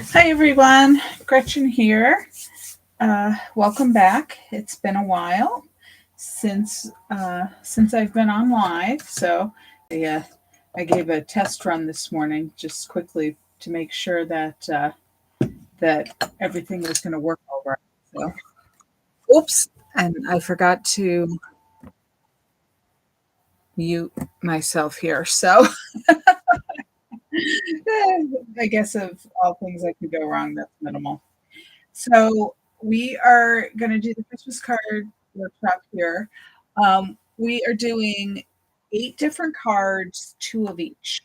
Hi everyone, Gretchen here. Welcome back. It's been a while since I've been on live, so I gave a test run this morning just quickly to make sure that everything was going to work all right. So, oops, and I forgot to mute myself here. So, I guess of all things that could go wrong, that's minimal. So we are going to do the Christmas card workshop here. We are doing 8 different cards, 2 of each.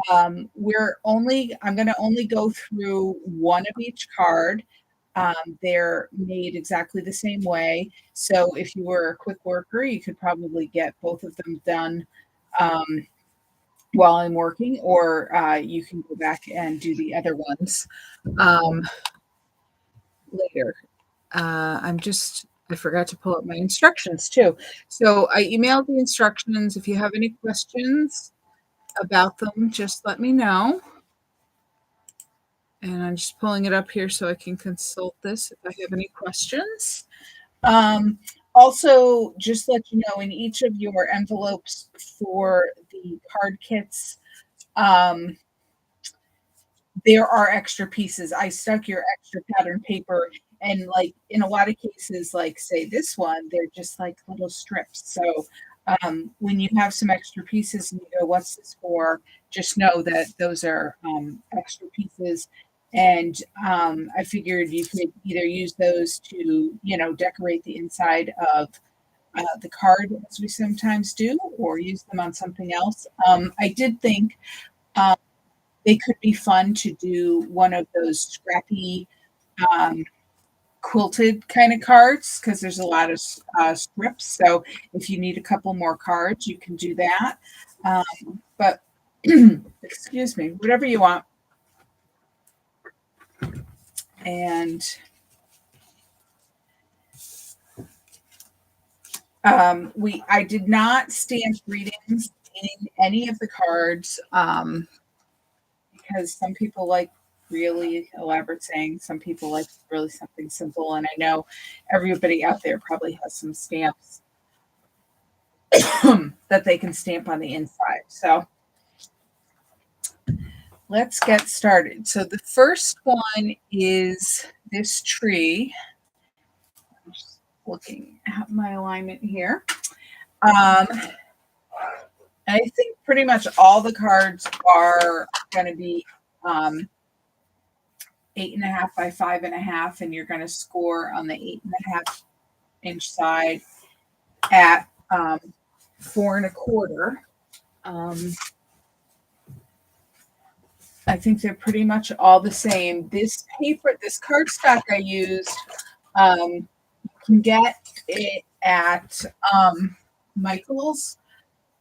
I'm going to only go through one of each card. They're made exactly the same way. So if you were a quick worker, you could probably get both of them done um, while I'm working, or you can go back and do the other ones um, later. I forgot to pull up my instructions too. So I emailed the instructions. If you have any questions about them, just let me know. And I'm just pulling it up here so I can consult this if I have any questions. Also, just let you know in each of your envelopes for the card kits, um, there are extra pieces. I stuck your extra pattern paper, and like in a lot of cases, like say this one, they're just like little strips. So when you have some extra pieces and you go, what's this for? Just know that those are extra pieces. And I figured you could either use those to, decorate the inside of the card, as we sometimes do, or use them on something else. I did think um, they could be fun to do one of those scrappy um, quilted kind of cards because there's a lot of strips. So if you need a couple more cards, you can do that. But excuse me, whatever you want. And I did not stamp readings in any of the cards because some people like really elaborate sayings, some people like really something simple, and I know everybody out there probably has some stamps that they can stamp on the inside. So let's get started. So the first one is this tree. I'm just looking at my alignment here. I think pretty much all the cards are going to be 8.5 by 5.5, and you're going to score on the 8.5-inch side at 4.25. I think they're pretty much all the same. This paper, this cardstock I used, you can get it at Michael's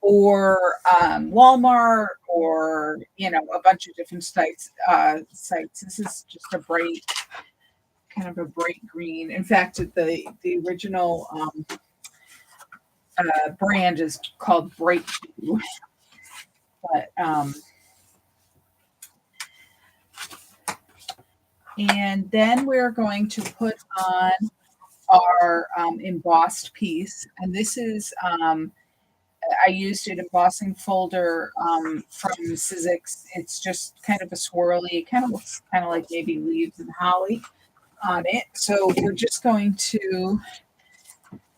or Walmart, or a bunch of different sites. This is just kind of a bright green. In fact, the original brand is called Bright Blue, but and then we're going to put on our embossed piece, and this is I used an embossing folder from Sizzix. It's just kind of a swirly. It kind of looks kind of like maybe leaves and holly on it. So we're just going to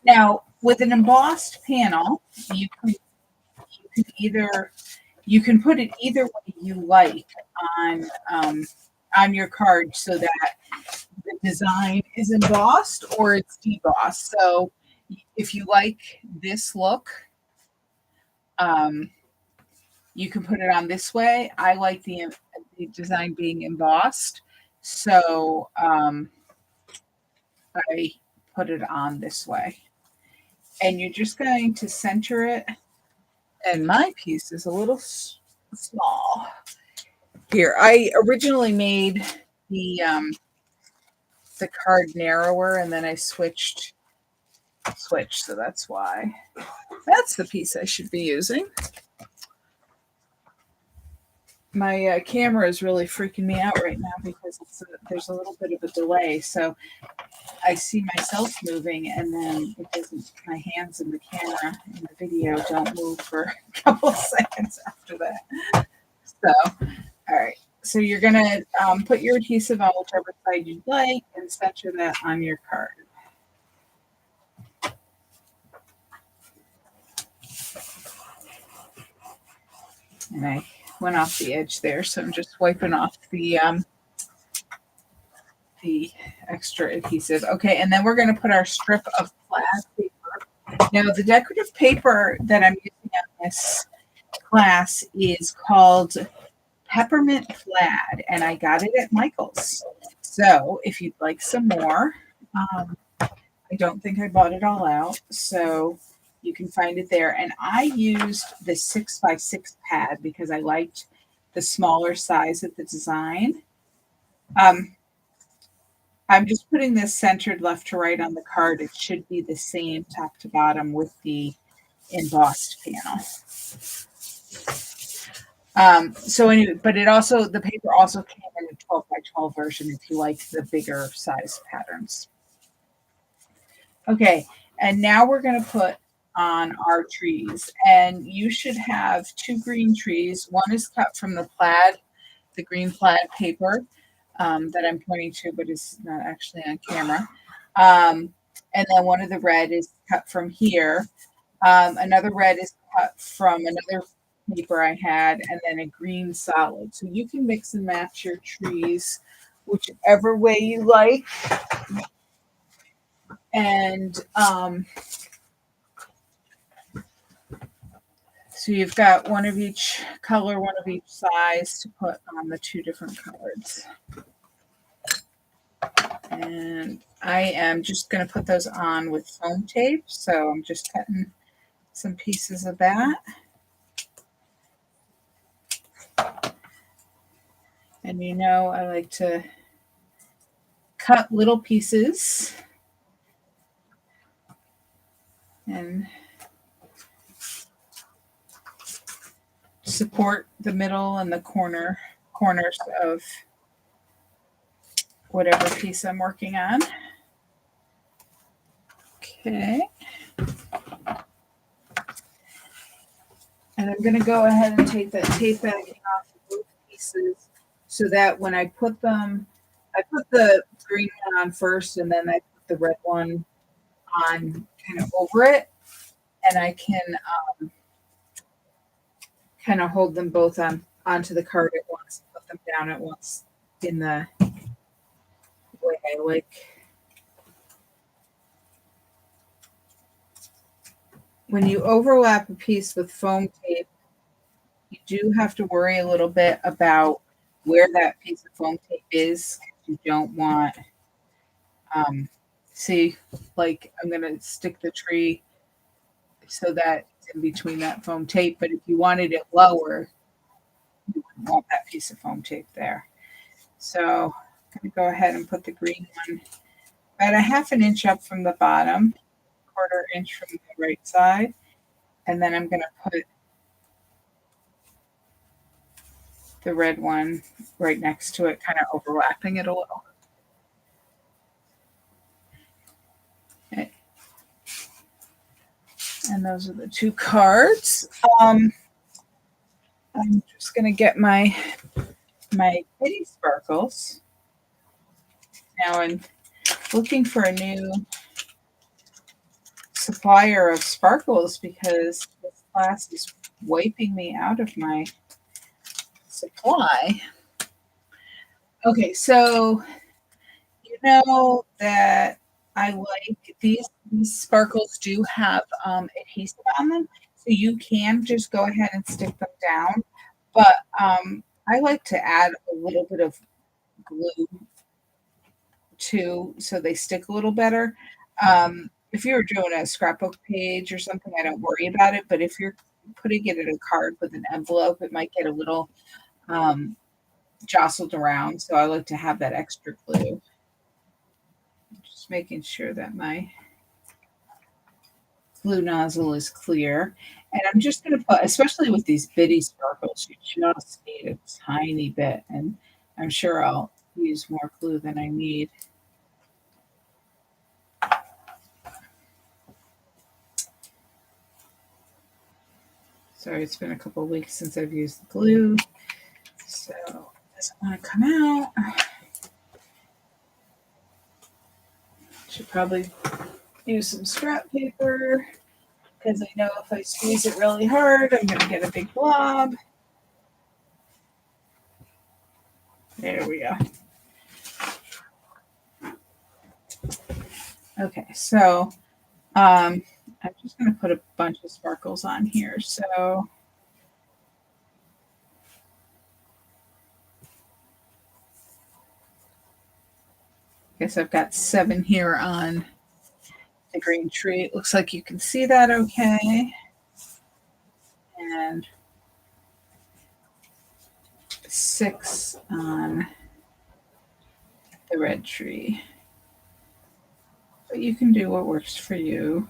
now with an embossed panel, you can put it either way you like on your card so that the design is embossed or it's debossed. So if you like this look, you can put it on this way. I like the design being embossed, so I put it on this way. And you're just going to center it. And my piece is a little small. Here, I originally made the card narrower, and then I switched. So that's why. That's the piece I should be using. My camera is really freaking me out right now because there's a little bit of a delay. So I see myself moving, and then it doesn't. My hands in the camera in the video don't move for a couple of seconds after that. So, all right. So you're gonna put your adhesive on whichever side you'd like, and center that on your card. And I went off the edge there, so I'm just wiping off the extra adhesive. Okay, and then we're going to put our strip of plaid paper. Now, the decorative paper that I'm using on this class is called Peppermint Plaid, and I got it at Michael's. So if you'd like some more, I don't think I bought it all out, so you can find it there. And I used the 6x6 pad because I liked the smaller size of the design. I'm just putting this centered left to right on the card. It should be the same top to bottom with the embossed panel. So anyway, but the paper also came in a 12 by 12 version if you like the bigger size patterns. Okay, and now we're going to put on our trees, and you should have 2 green trees. One is cut from the green plaid paper that I'm pointing to, but it's not actually on camera. And then one of the red is cut from here. Another red is cut from another paper I had, and then a green solid. So you can mix and match your trees whichever way you like. And so you've got one of each color, one of each size to put on the 2 different cards. And I am just going to put those on with foam tape. So I'm just cutting some pieces of that. And you know, I like to cut little pieces and support the middle and the corners of whatever piece I'm working on. Okay. And I'm going to go ahead and take that tape backing off of both pieces so that when I put them, I put the green one on first and then I put the red one on kind of over it, and I can kind of hold them both onto the card at once, put them down at once in the way I like. When you overlap a piece with foam tape, you do have to worry a little bit about where that piece of foam tape is. You don't want, see, like I'm going to stick the tree so that it's in between that foam tape. But if you wanted it lower, you wouldn't want that piece of foam tape there. So I'm going to go ahead and put the green one about a ½ inch up from the bottom, 1/4 inch from the right side. And then I'm going to put the red one right next to it, kind of overlapping it a little. Okay. And those are the 2 cards. I'm just going to get my kitty sparkles. Now I'm looking for a new supplier of sparkles because this class is wiping me out of my supply. Okay, so you know that I like these sparkles do have adhesive on them, so you can just go ahead and stick them down. But I like to add a little bit of glue too, so they stick a little better. If you're doing a scrapbook page or something, I don't worry about it. But if you're putting it in a card with an envelope, it might get a little jostled around. So I like to have that extra glue. Just making sure that my glue nozzle is clear. And I'm just going to put, especially with these bitty sparkles, you just need a tiny bit. And I'm sure I'll use more glue than I need. Sorry, it's been a couple of weeks since I've used the glue, so it doesn't want to come out. Should probably use some scrap paper because I know if I squeeze it really hard, I'm going to get a big blob. There we go. Okay, so I'm just going to put a bunch of sparkles on here. So I guess I've got 7 here on the green tree. It looks like you can see that okay. And 6 on the red tree. But you can do what works for you.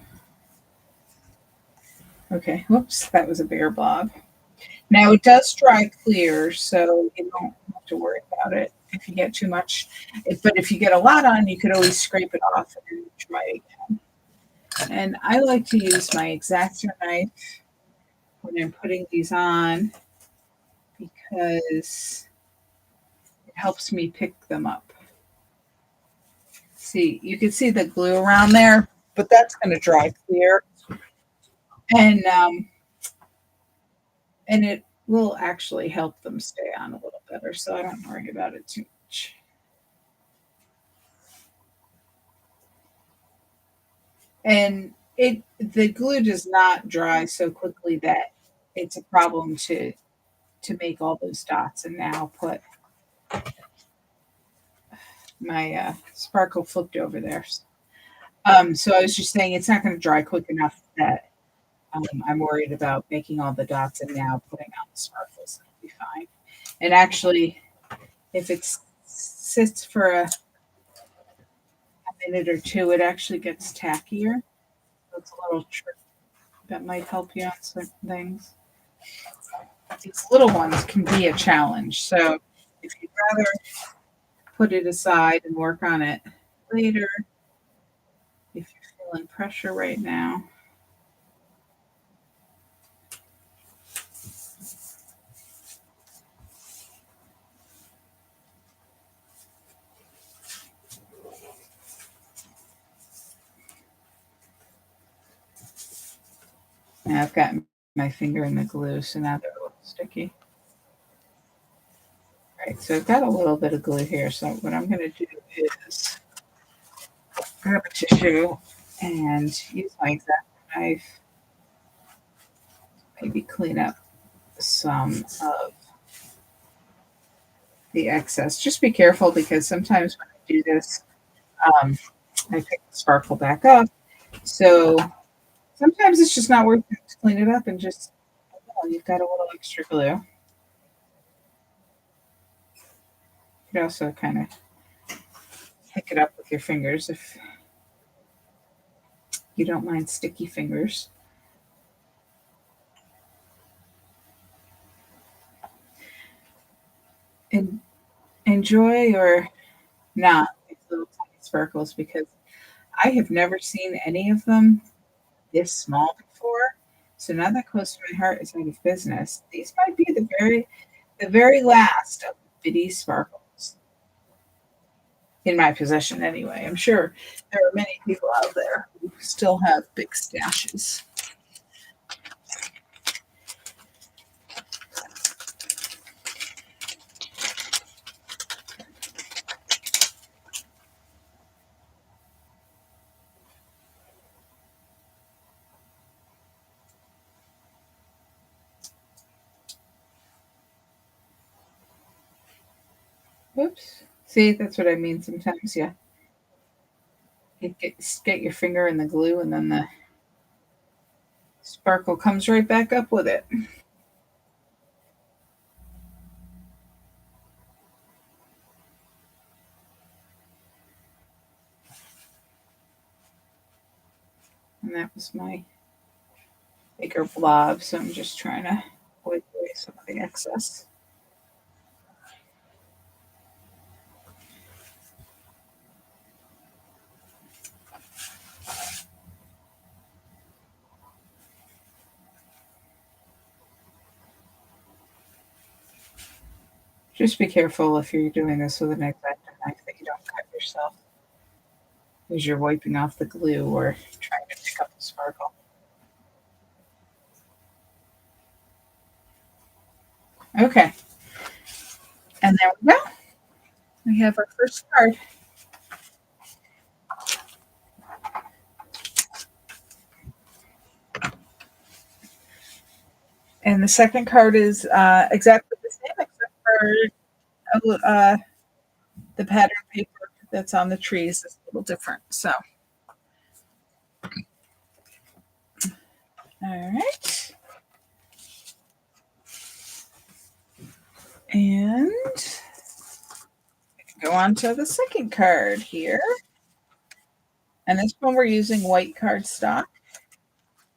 Okay, whoops, that was a bigger blob. Now it does dry clear, so you don't have to worry about it if you get too much. But if you get a lot on, you could always scrape it off and try again. And I like to use my X-Acto knife when I'm putting these on because it helps me pick them up. See, you can see the glue around there, but that's going to dry clear. And it will actually help them stay on a little better, so I don't worry about it too much. And the glue does not dry so quickly that it's a problem to make all those dots. And now I'll put my sparkle flipped over there. So I was just saying it's not going to dry quick enough that I'm worried about making all the dots and now putting out the sparkles. It'll be fine. And actually, if it sits for a minute or two, it actually gets tackier. That's a little trick that might help you on certain things. These little ones can be a challenge. So if you'd rather put it aside and work on it later, if you're feeling pressure right now. Now I've got my finger in the glue, so now they're a little sticky. All right, so I've got a little bit of glue here. So what I'm going to do is grab a tissue and use my X-Acto knife. Maybe clean up some of the excess. Just be careful because sometimes when I do this, I pick the sparkle back up. So sometimes it's just not worth it to clean it up and just, oh, you've got a little extra glue. You could also kind of pick it up with your fingers if you don't mind sticky fingers. And enjoy or not these little tiny sparkles because I have never seen any of them this small before. So now that Close to My Heart is out of business, these might be the very last of bitty sparkles in my possession anyway. I'm sure there are many people out there who still have big stashes. Oops. See, that's what I mean sometimes. Yeah. Get your finger in the glue and then the sparkle comes right back up with it. And that was my bigger blob, so I'm just trying to wipe away some of the excess. Just be careful if you're doing this with an X-Acto knife that you don't cut yourself as you're wiping off the glue or trying to pick up the sparkle. Okay. And there we go. We have our first card. And the second card is exactly the same, except for the pattern paper that's on the trees is a little different. So, all right. And go on to the second card here. And this one we're using white cardstock.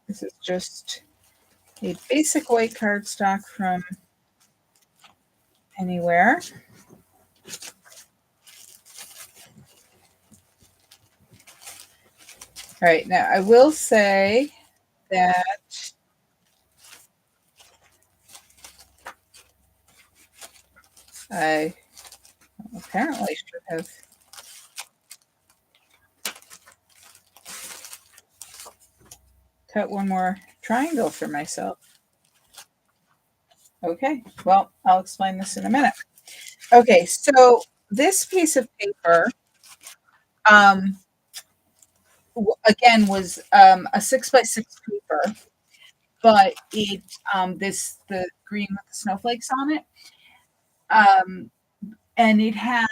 This is just a basic white cardstock from anywhere. All right, now I will say that I apparently should have cut one more triangle for myself. Okay, well, I'll explain this in a minute. Okay, so this piece of paper, again, was a 6x6 paper, but it the green with the snowflakes on it, and it had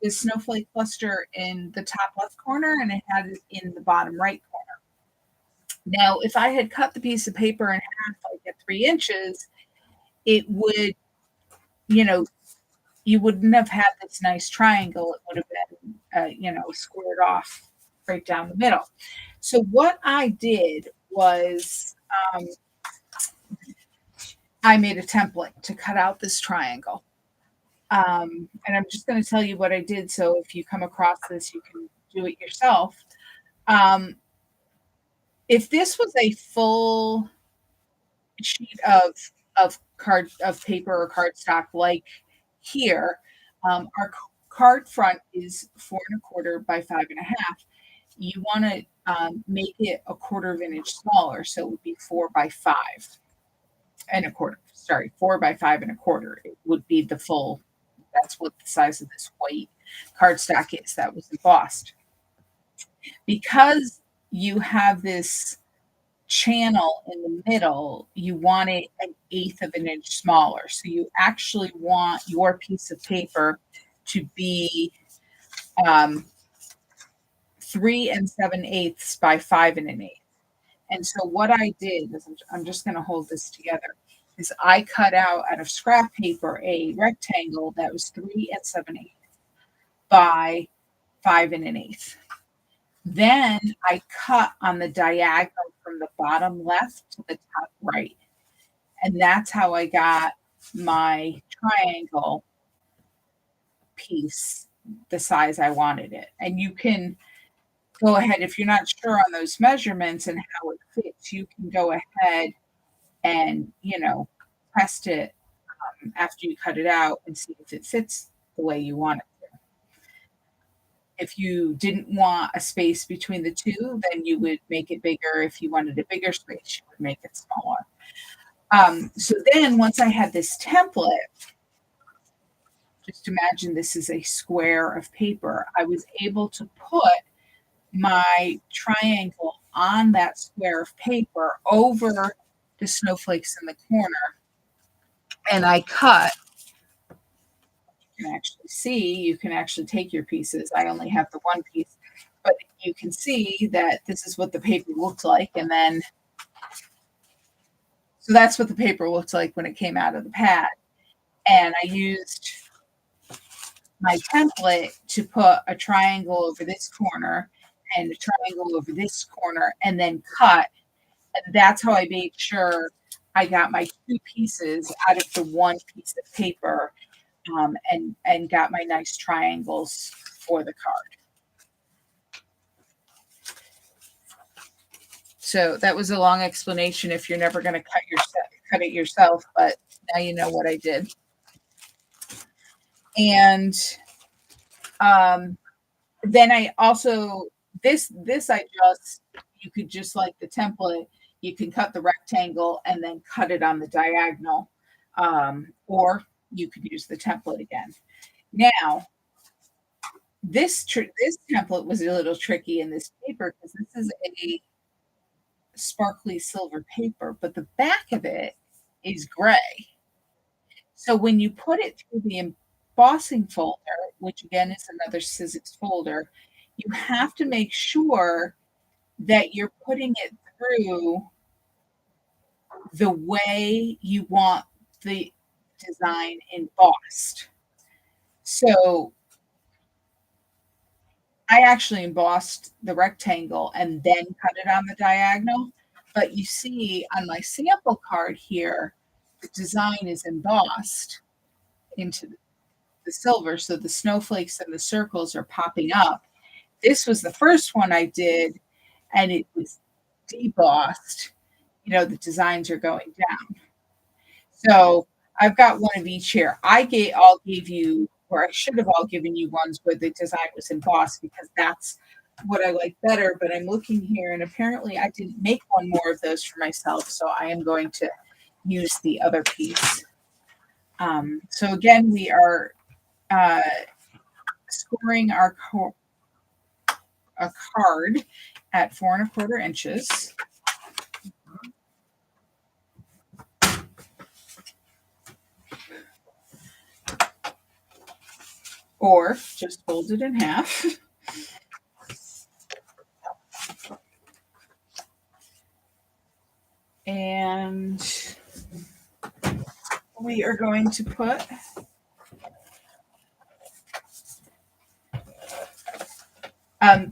this snowflake cluster in the top left corner, and it had it in the bottom right corner. Now, if I had cut the piece of paper in half, like at 3 inches, it would, you know, you wouldn't have had this nice triangle. It would have been, squared off right down the middle. So what I did was I made a template to cut out this triangle. And I'm just going to tell you what I did. So if you come across this, you can do it yourself. If this was a full sheet of paper or cardstock like here, our card front is 4.25 by 5.5. You want to make it a 1/4 inch smaller, so it would be 4 by 5.25. Sorry, 4 by 5.25. It would be the full. That's what the size of this white cardstock is that was embossed. Because you have this channel in the middle, you want it 1/8 of an inch smaller. So you actually want your piece of paper to be 3 7/8 by 5 1/8. And so what I did is I'm just going to hold this together. Is I cut out of scrap paper a rectangle that was 3 7/8 by 5 1/8. Then I cut on the diagonal from the bottom left to the top right. And that's how I got my triangle piece the size I wanted it. And you can go ahead, if you're not sure on those measurements and how it fits, you can go ahead and, test it after you cut it out and see if it fits the way you want it to. If you didn't want a space between the two, then you would make it bigger. If you wanted a bigger space, you would make it smaller. So then once I had this template, just imagine this is a square of paper. I was able to put my triangle on that square of paper over the snowflakes in the corner. And I cut. You can actually take your pieces. I only have the one piece, but you can see that this is what the paper looked like. And then, so that's what the paper looked like when it came out of the pad. And I used my template to put a triangle over this corner and a triangle over this corner, and then cut And that's how I made sure I got my 2 pieces out of the 1 piece of paper, and got my nice triangles for the card. So that was a long explanation if you're never gonna cut it yourself, but now you know what I did. And, um, then I also this I just you could just like the template, you can cut the rectangle and then cut it on the diagonal, or you could use the template again. Now, this template was a little tricky in this paper because this is a sparkly silver paper, but the back of it is gray. So when you put it through the embossing folder, which again is another Sizzix folder, you have to make sure that you're putting it through the way you want the design embossed. So I actually embossed the rectangle and then cut it on the diagonal. But you see on my sample card here, the design is embossed into the silver. So the snowflakes and the circles are popping up. This was the first one I did, and it was debossed. The designs are going down. So I've got one of each here. I'll give you, or I should have all given you ones where the design was embossed because that's what I like better. But I'm looking here, and apparently I didn't make one more of those for myself, so I am going to use the other piece. So again, we are scoring a card at 4¼ inches. Or just fold it in half. And we are going to put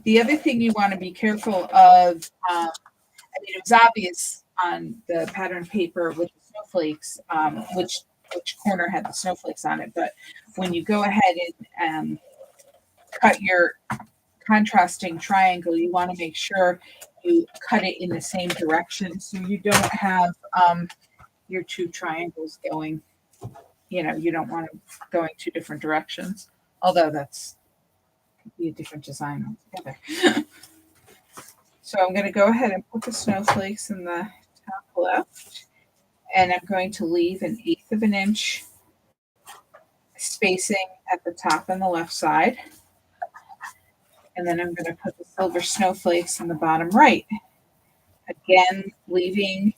the other thing you want to be careful of, it was obvious on the pattern paper with the snowflakes, which corner had the snowflakes on it, but when you go ahead and cut your contrasting triangle, you want to make sure you cut it in the same direction so you don't have your 2 triangles going, you don't want them going 2 different directions, although that's could be a different design altogether. So I'm going to go ahead and put the snowflakes in the top left, and I'm going to leave 1/8 inch spacing at the top and the left side. And then I'm going to put the silver snowflakes in the bottom right. Again, leaving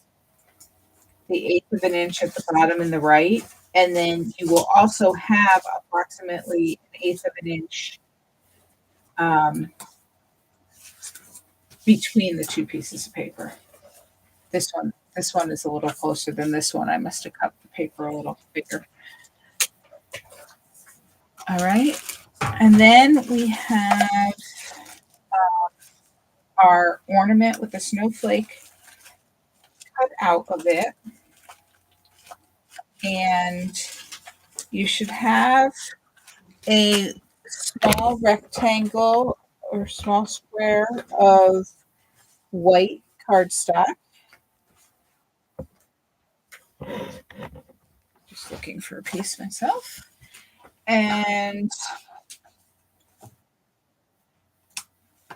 the 1/8 inch at the bottom and the right. And then you will also have approximately 1/8 inch between the 2 pieces of paper. This one is a little closer than this one. I must have cut the paper a little bigger. All right. And then we have our ornament with the snowflake cut out of it. And you should have a small rectangle or small square of white cardstock. Just looking for a piece myself. And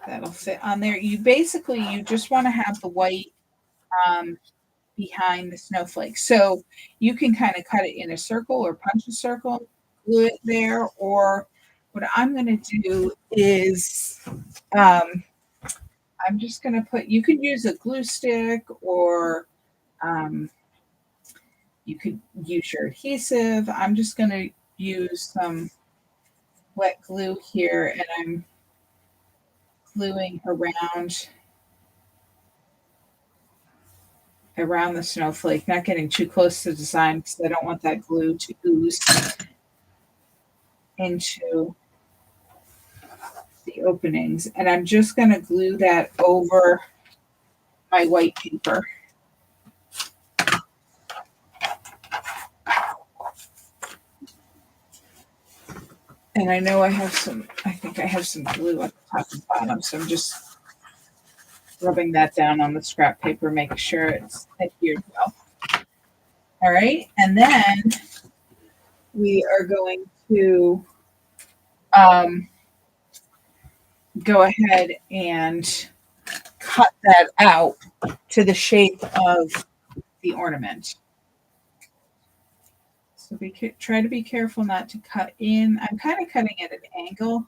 that'll fit on there. You just want to have the white behind the snowflake. So you can kind of cut it in a circle or punch a circle, glue it there, or what I'm going to do is I'm just going to you could use a glue stick, or you could use your adhesive. I'm just going to use some wet glue here, and I'm gluing around the snowflake, not getting too close to the design because I don't want that glue to ooze into the openings. And I'm just going to glue that over my white paper. And I know I think I have some glue at the top and bottom, so I'm just rubbing that down on the scrap paper, making sure it's adhered well. All right, and then we are going to um, go ahead and cut that out to the shape of the ornament. So try to be careful not to cut in. I'm kind of cutting at an angle,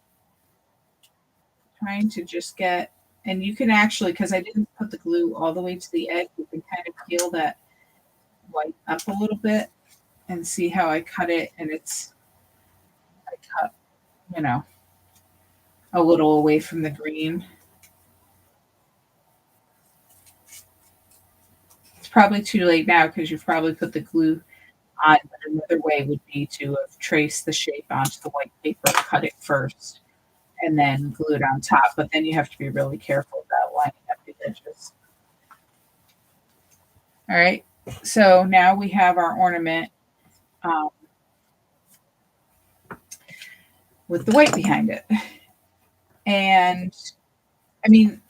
trying to just get, and you can actually, because I didn't put the glue all the way to the edge, you can kind of peel that white up a little bit and see how I cut it. And I cut, you know, a little away from the green. It's probably too late now because you've probably put the glue on, but another way would be to have traced the shape onto the white paper, cut it first, and then glue it on top. But then you have to be really careful about lining up the edges. All right. So now we have our ornament um, with the white behind it. And I mean,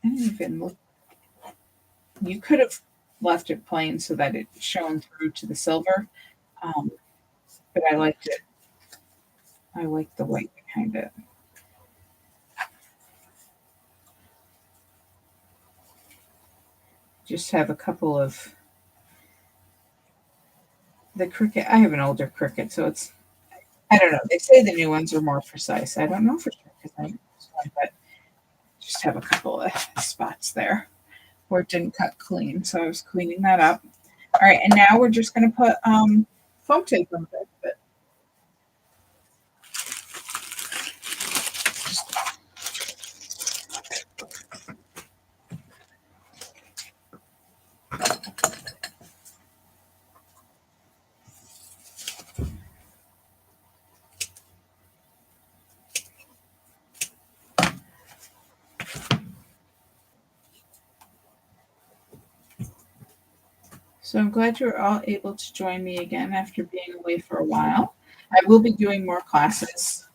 I didn't even look. You could have left it plain so that it shone through to the silver. Um, but I liked it. I like the white behind it. Just have a couple of the Cricut. I have an older Cricut, so I don't know. They say the new ones are more precise. I don't know for sure because I use one, but just have a couple of spots there where it didn't cut clean. So I was cleaning that up. All right, and now we're just going to put foam tape on it. But so I'm glad you're all able to join me again after being away for a while. I will be doing more classes,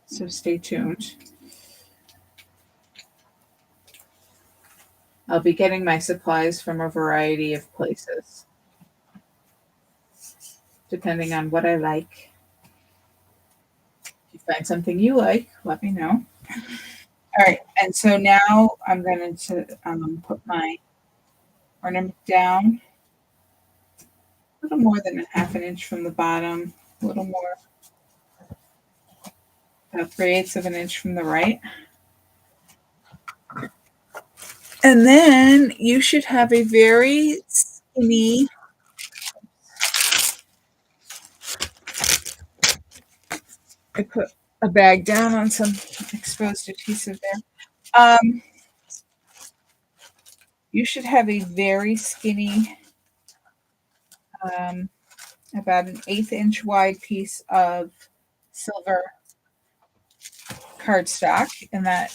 so stay tuned. I'll be getting my supplies from a variety of places, depending on what I like. If you find something you like, let me know. All right, and so now I'm going to put my ornament down a little more than a half an inch from the bottom, a little more, about 3/8 of an inch from the right. And then you should have a very skinny, I put a bag down on some exposed adhesive there. You should have a very skinny, um, about an 1/8 inch wide piece of silver cardstock, and that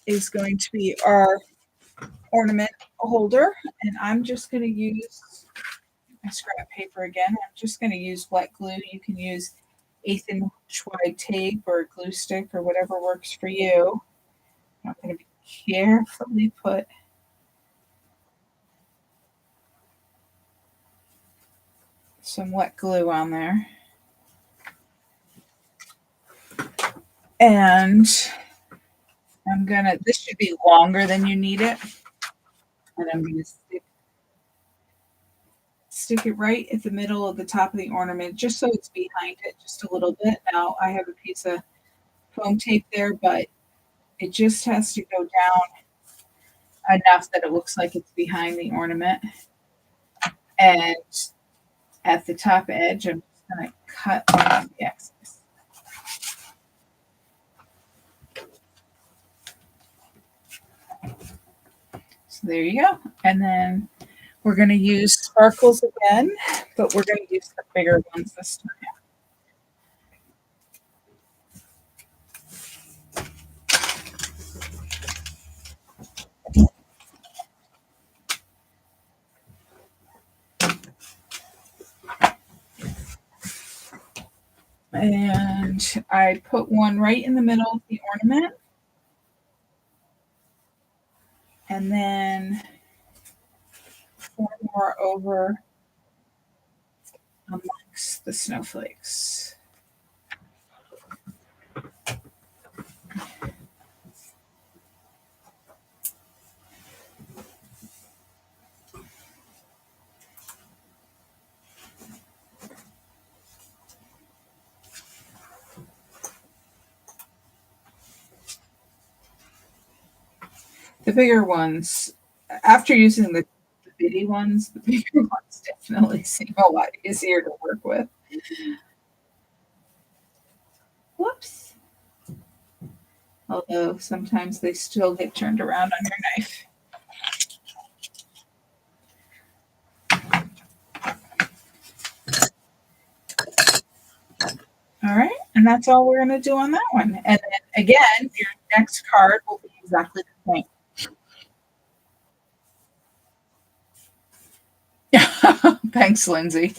is going to be our ornament holder. And I'm just going to use my scrap paper again. I'm just going to use wet glue. You can use 1/8 inch wide tape or a glue stick or whatever works for you. I'm going to carefully put some wet glue on there. And this should be longer than you need it. And I'm going to stick it right at the middle of the top of the ornament, just so it's behind it just a little bit. Now I have a piece of foam tape there, but it just has to go down enough that it looks like it's behind the ornament. And at the top edge, I'm just going to cut off the excess. So there you go. And then we're going to use sparkles again, but we're going to use the bigger ones this time. And I put one right in the middle of the ornament. And then 4 more over amongst the snowflakes. The bigger ones, after using the bitty ones, the bigger ones definitely seem a lot easier to work with. Whoops. Although sometimes they still get turned around on your knife. All right, and that's all we're going to do on that one. And then again, your next card will be exactly the same. Thanks, Lindsay.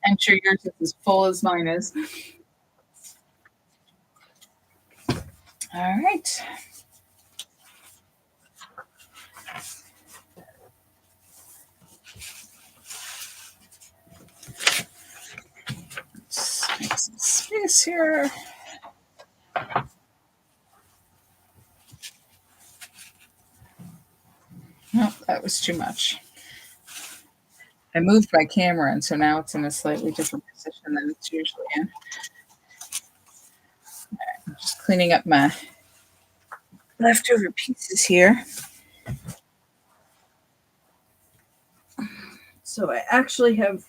I'm sure yours is as full as mine is. All right. Let's make some space here. Nope, that was too much. I moved my camera, and so now it's in a slightly different position than it's usually in. All right, I'm just cleaning up my leftover pieces here. So I actually have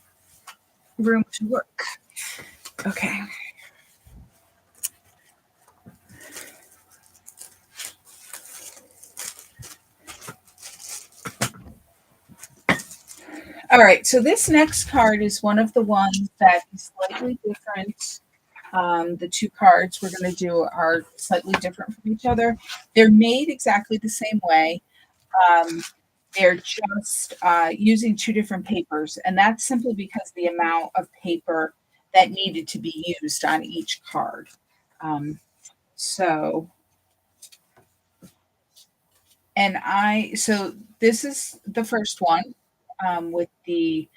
room to work. Okay. All right, so this next card is one of the ones that is slightly different. The two cards we're going to do are slightly different from each other. They're made exactly the same way. They're just using two different papers, and that's simply because the amount of paper that needed to be used on each card. So this is the first one with the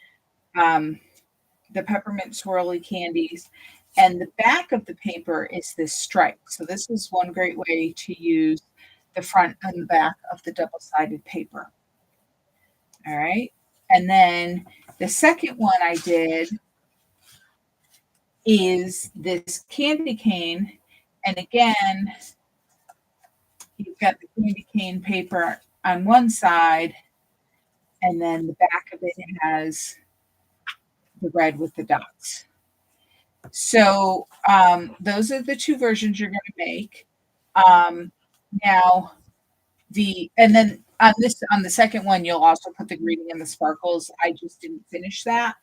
peppermint swirly candies. And the back of the paper is this stripe. So this is one great way to use the front and the back of the double-sided paper. All right. And then the second one I did is this candy cane. And again, you've got the candy cane paper on one side, and then the back of it has the red with the dots. So those are the two versions you're going to make. Now and then on the second one, you'll also put the green and the sparkles. I just didn't finish that.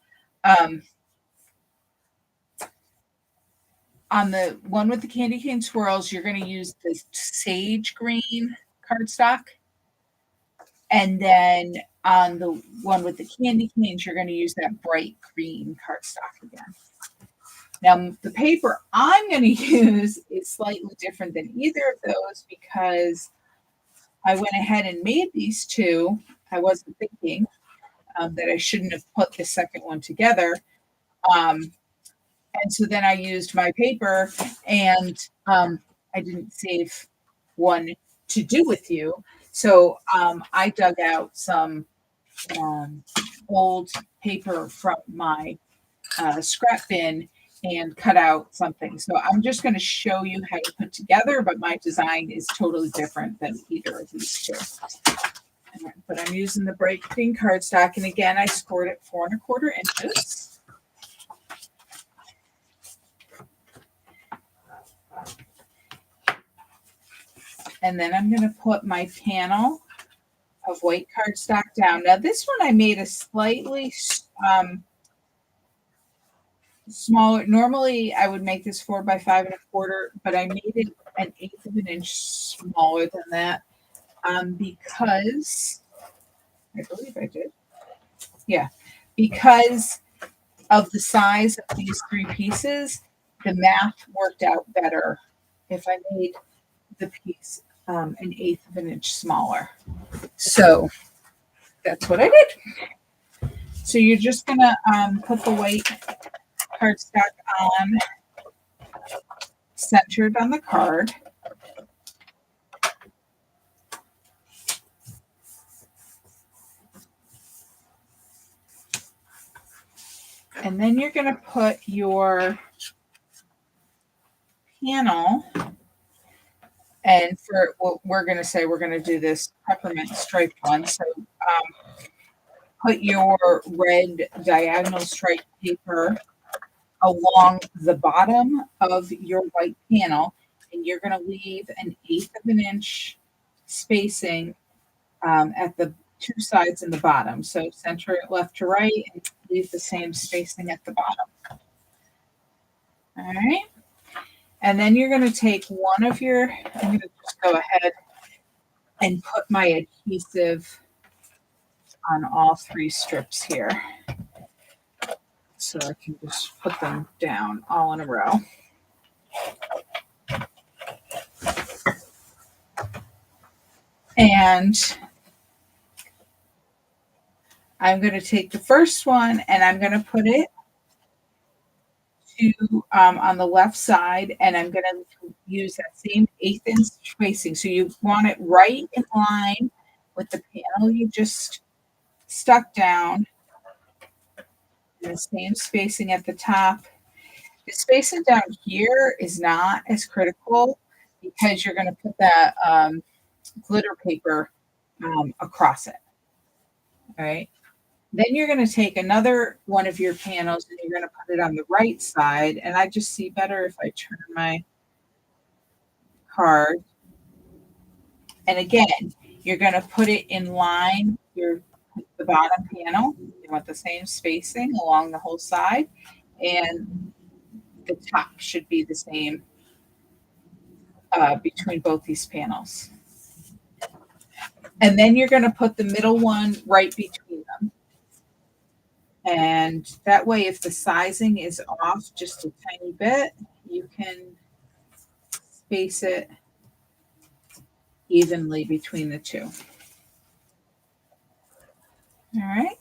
On the one with the candy cane swirls, you're going to use the sage green cardstock. And then on the one with the candy canes, you're going to use that bright green cardstock again. Now, the paper I'm going to use is slightly different than either of those because I went ahead and made these two. I wasn't thinking that I shouldn't have put the second one together. And so then I used my paper, and I didn't save one to do with you. So I dug out some old paper from my scrap bin and cut out something. So I'm just going to show you how to put together, but my design is totally different than either of these two. But I'm using the bright green cardstock, and again, I scored it 4 1/4 inches. And then I'm going to put my panel of white cardstock down. Now, this one I made a slightly smaller. Normally, I would make this 4 by 5 1/4, but I made it 1/8 of an inch smaller than that because I believe I did. Yeah, because of the size of these three pieces, the math worked out better if I made the piece an eighth of an inch smaller. So that's what I did. So you're just gonna put the white cardstock on, centered on the card. And then you're going to put your panel, and for what we're going to say, we're going to do this peppermint striped one. So put your red diagonal striped paper along the bottom of your white panel, and you're going to leave an eighth of an inch spacing at the two sides in the bottom. So center it left to right and leave the same spacing at the bottom. All right. And then you're going to take one of your, I'm going to just go ahead and put my adhesive on all three strips here. So I can just put them down all in a row. And I'm going to take the first one and I'm going to put it to on the left side, and I'm going to use that same eighth inch spacing. So you want it right in line with the panel you just stuck down, and the same spacing at the top. The spacing down here is not as critical because you're going to put that glitter paper across it. All right. Then you're going to take another one of your panels and you're going to put it on the right side. And I just see better if I turn my card. And again, you're going to put it in line with the bottom panel. You want the same spacing along the whole side. And the top should be the same between both these panels. And then you're going to put the middle one right between them. And that way, if the sizing is off just a tiny bit, you can space it evenly between the two. All right.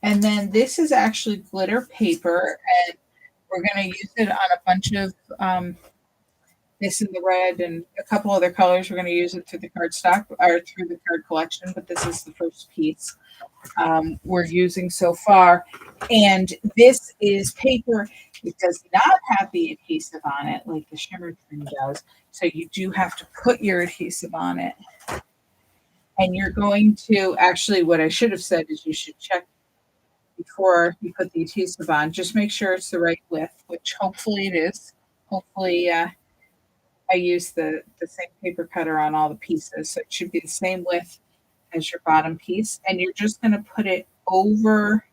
And then this is actually glitter paper, and we're going to use it on a bunch of this in the red and a couple other colors. We're going to use it through the cardstock or through the card collection, but this is the first piece we're using so far. And this is paper. It does not have the adhesive on it like the shimmer trim does. So you do have to put your adhesive on it. And you're going to, actually, what I should have said is you should check before you put the adhesive on. Just make sure it's the right width, which hopefully it is. Hopefully I use the same paper cutter on all the pieces. So it should be the same width as your bottom piece. And you're just going to put it over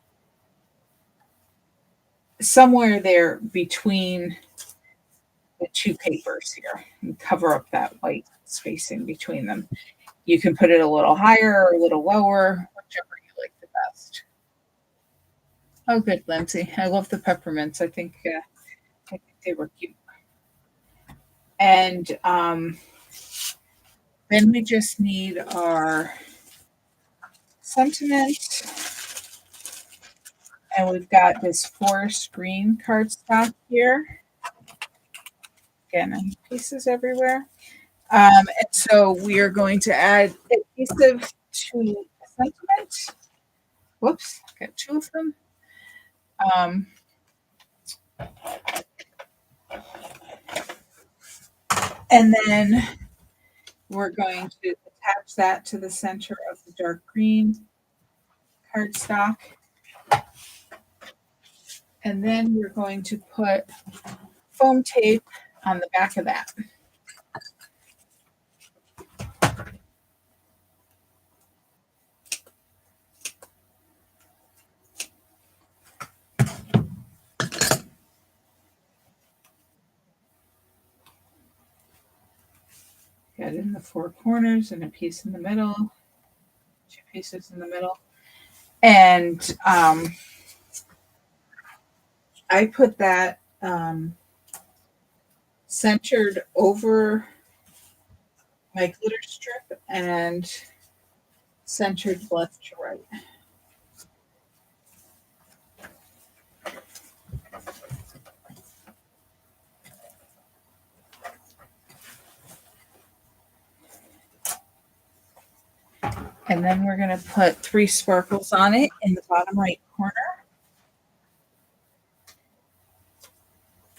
somewhere there between the two papers here and cover up that white spacing between them. You can put it a little higher or a little lower, whichever you like the best. Oh, good, Lindsay. I love the peppermints. I think they were cute. And then we just need our sentiment. And we've got this forest green cardstock here. Again, I have pieces everywhere. And so we are going to add adhesive to the sentiment. Whoops, got two of them. And then we're going to attach that to the center of the dark green cardstock. And then we're going to put foam tape on the back of that. Got it in the four corners and a piece in the middle. two pieces in the middle. And I put that centered over my glitter strip and centered left to right. And then we're going to put 3 sparkles on it in the bottom right corner.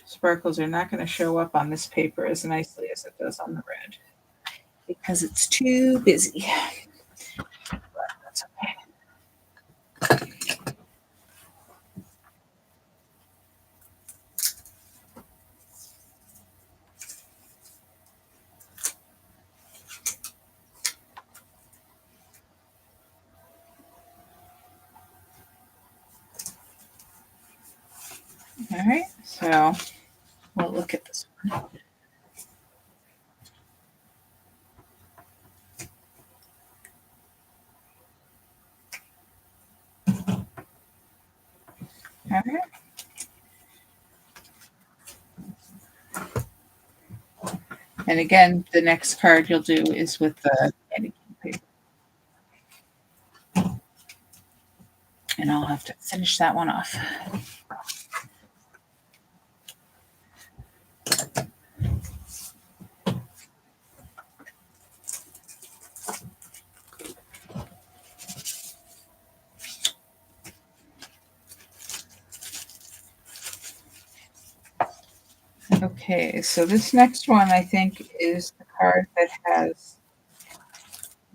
Sparkles are not going to show up on this paper as nicely as it does on the red because it's too busy. But that's okay. All right, so we'll look at this one. All right. And again, the next card you'll do is with the candy cane paper. And I'll have to finish that one off. Okay, so this next one I think is the card that has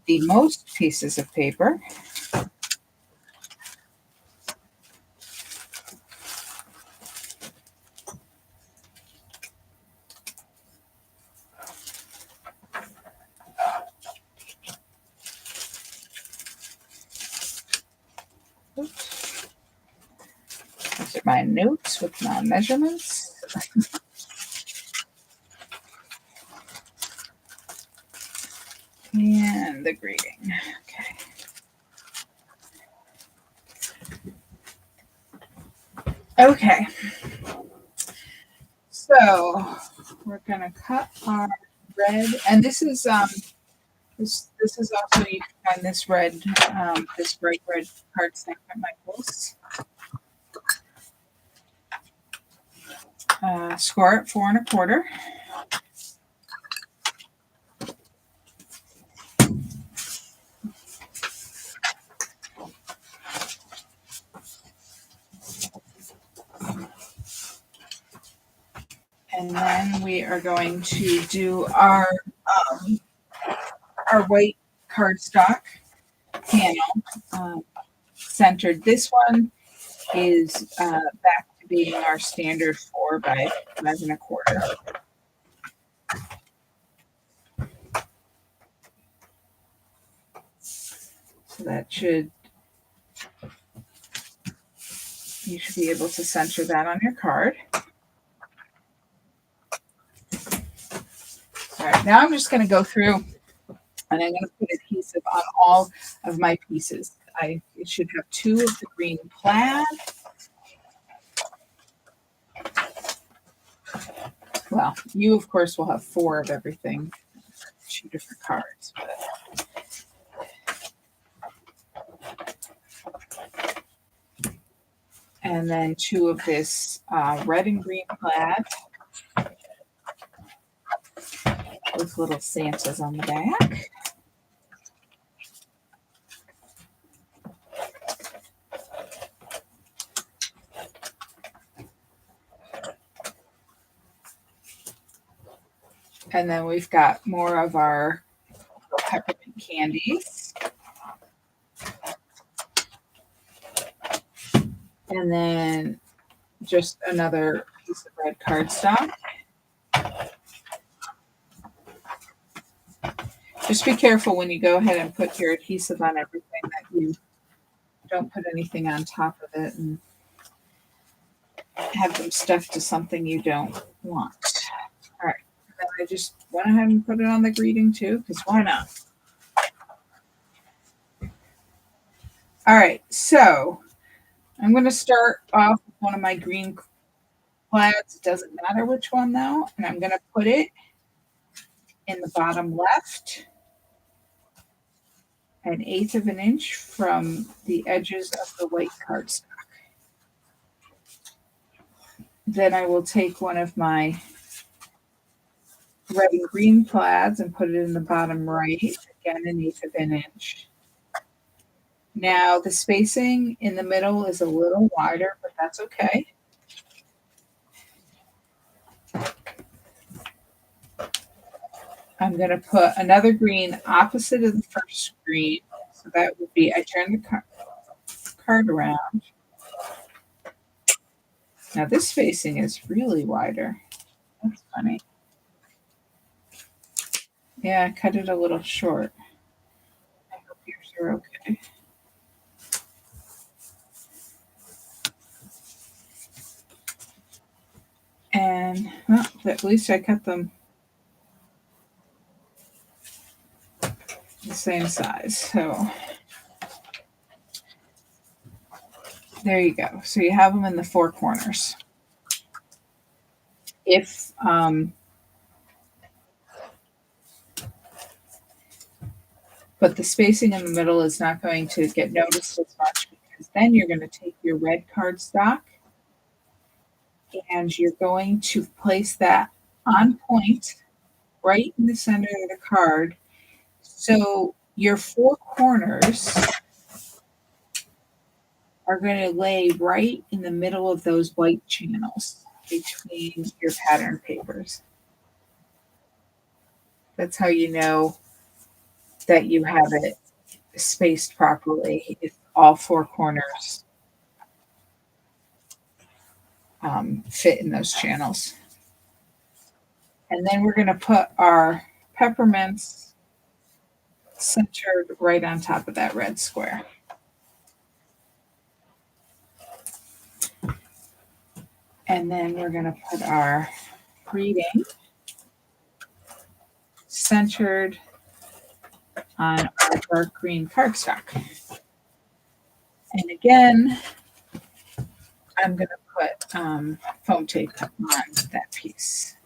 the most pieces of paper. Oops. These are my notes with my measurements. And the greeting. Okay. So we're gonna cut our red, and this is this is also, you can find this red, this bright red cardstock at Michael's. Score it 4 1/4. And then we are going to do our white cardstock panel centered. This one is back to being our standard 4 by 5 1/4. So that should, you should be able to center that on your card. All right, now I'm just going to go through and I'm going to put adhesive on all of my pieces. I should have 2 of the green plaid. Well, you of course will have 4 of everything, 2 different cards. And then 2 of this red and green plaid with little Santas on the back. And then we've got more of our peppermint candies. And then just another piece of red cardstock. Just be careful when you go ahead and put your adhesive on everything that you don't put anything on top of it and have them stuck to something you don't want. All right. And then I just went ahead and put it on the greeting too, because why not? All right, so I'm going to start off with one of my green plaids. It doesn't matter which one though, and I'm going to put it in the bottom left, an eighth of an inch from the edges of the white cardstock. Then I will take one of my red and green plaids and put it in the bottom right, again an eighth of an inch. Now the spacing in the middle is a little wider, but that's okay. I'm going to put another green opposite of the first green. So that would be, I turn the card around. Now this spacing is really wider. That's funny. Yeah, I cut it a little short. I hope yours are okay. And well, at least I cut them the same size. So there you go. So you have them in the four corners. If but the spacing in the middle is not going to get noticed as much, because then you're going to take your red cardstock and you're going to place that on point right in the center of the card. So your four corners are going to lay right in the middle of those white channels between your pattern papers. That's how you know that you have it spaced properly, if all four corners fit in those channels. And then we're going to put our peppermints centered right on top of that red square. And then we're going to put our reading centered on our dark green cardstock. And again, I'm going to put foam tape on that piece.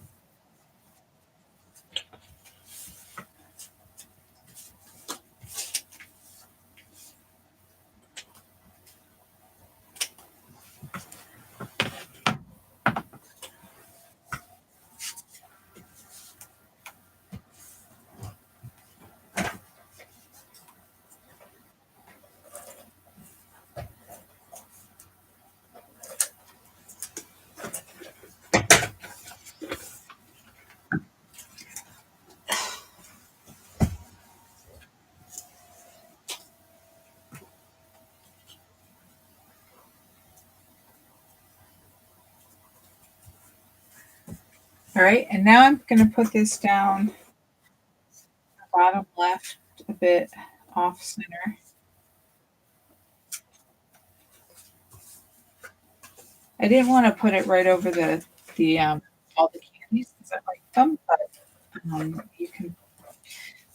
All right, and now I'm going to put this down the bottom left, a bit off center. I didn't want to put it right over the all the candies because I like them, but you can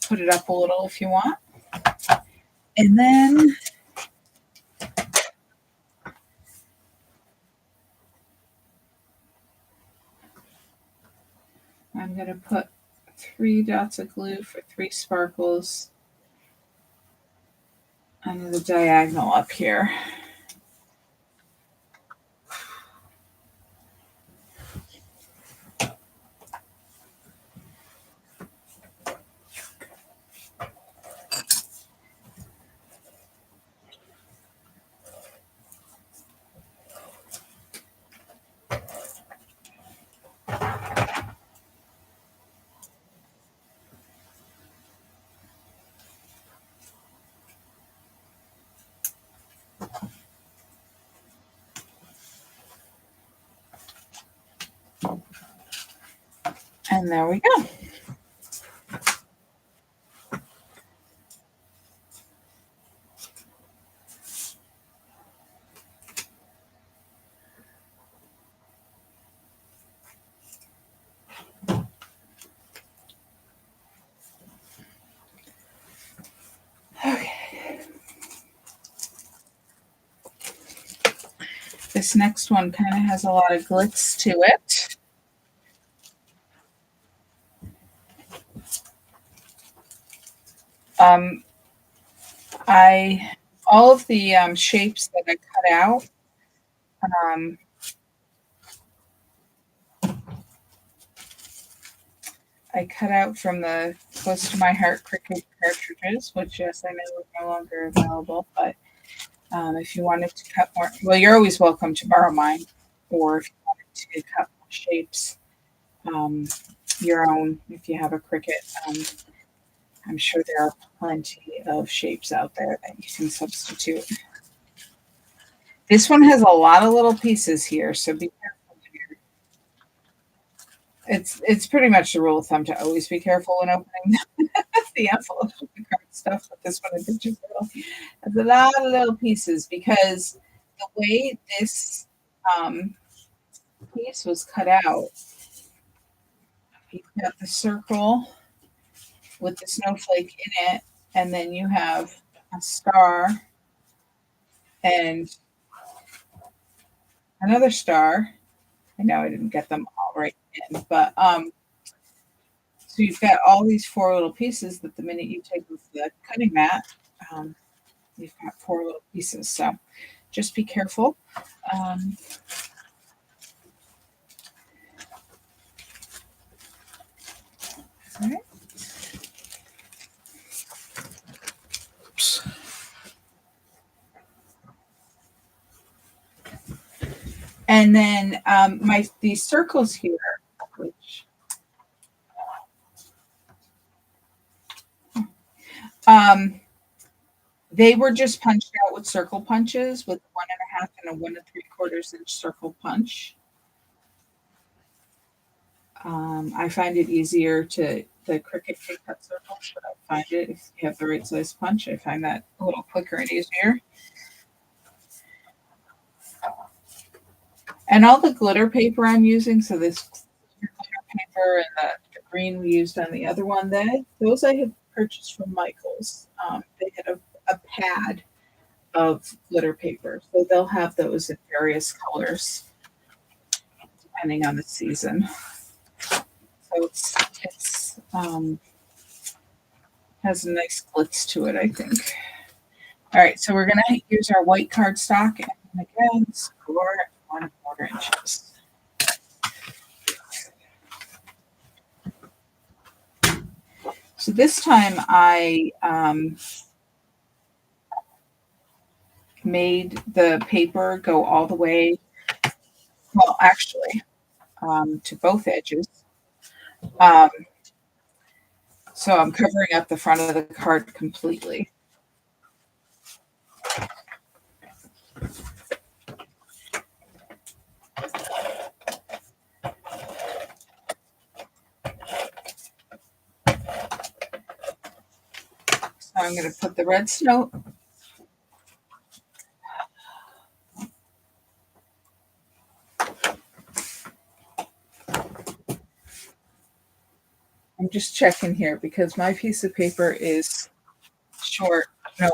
put it up a little if you want. And then I'm going to put 3 dots of glue for 3 sparkles on the diagonal up here. And there we go. Okay. this next one kind of has a lot of glitz to it. All of the shapes that I cut out, I cut out from the Close to My Heart Cricut cartridges, which, yes, I know are no longer available. But if you wanted to cut more, well, you're always welcome to borrow mine. Or if you wanted to cut more shapes, your own, if you have a Cricut, I'm sure there are plenty of shapes out there that you can substitute. This one has a lot of little pieces here, so be careful here. It's pretty much the rule of thumb to always be careful when opening the envelope with the card stuff. But this one in particular has a lot of little pieces because the way this piece was cut out, you've got the circle with the snowflake in it, and then you have a star and another star. I know I didn't get them all right in, but so you've got all these four little pieces that the minute you take off the cutting mat, you've got four little pieces. So just be careful. All right. Oops. And then these circles here, which they were just punched out with circle punches with 1.5 and a 1 3/4 inch circle punch. I find it easier the Cricut can cut circles, but I find it if you have the right size punch, I find that a little quicker and easier. And all the glitter paper I'm using, so this glitter paper and the green we used on the other one, those I had purchased from Michaels. They had a pad of glitter paper, so they'll have those in various colors depending on the season. So it's has a nice glitz to it, I think. All right, so we're gonna use our white cardstock and again score 1/4 inches. So this time I made the paper go all the way, well, actually, to both edges. So I'm covering up the front of the card completely. So I'm going to put the red snow. I'm just checking here because my piece of paper is short. No,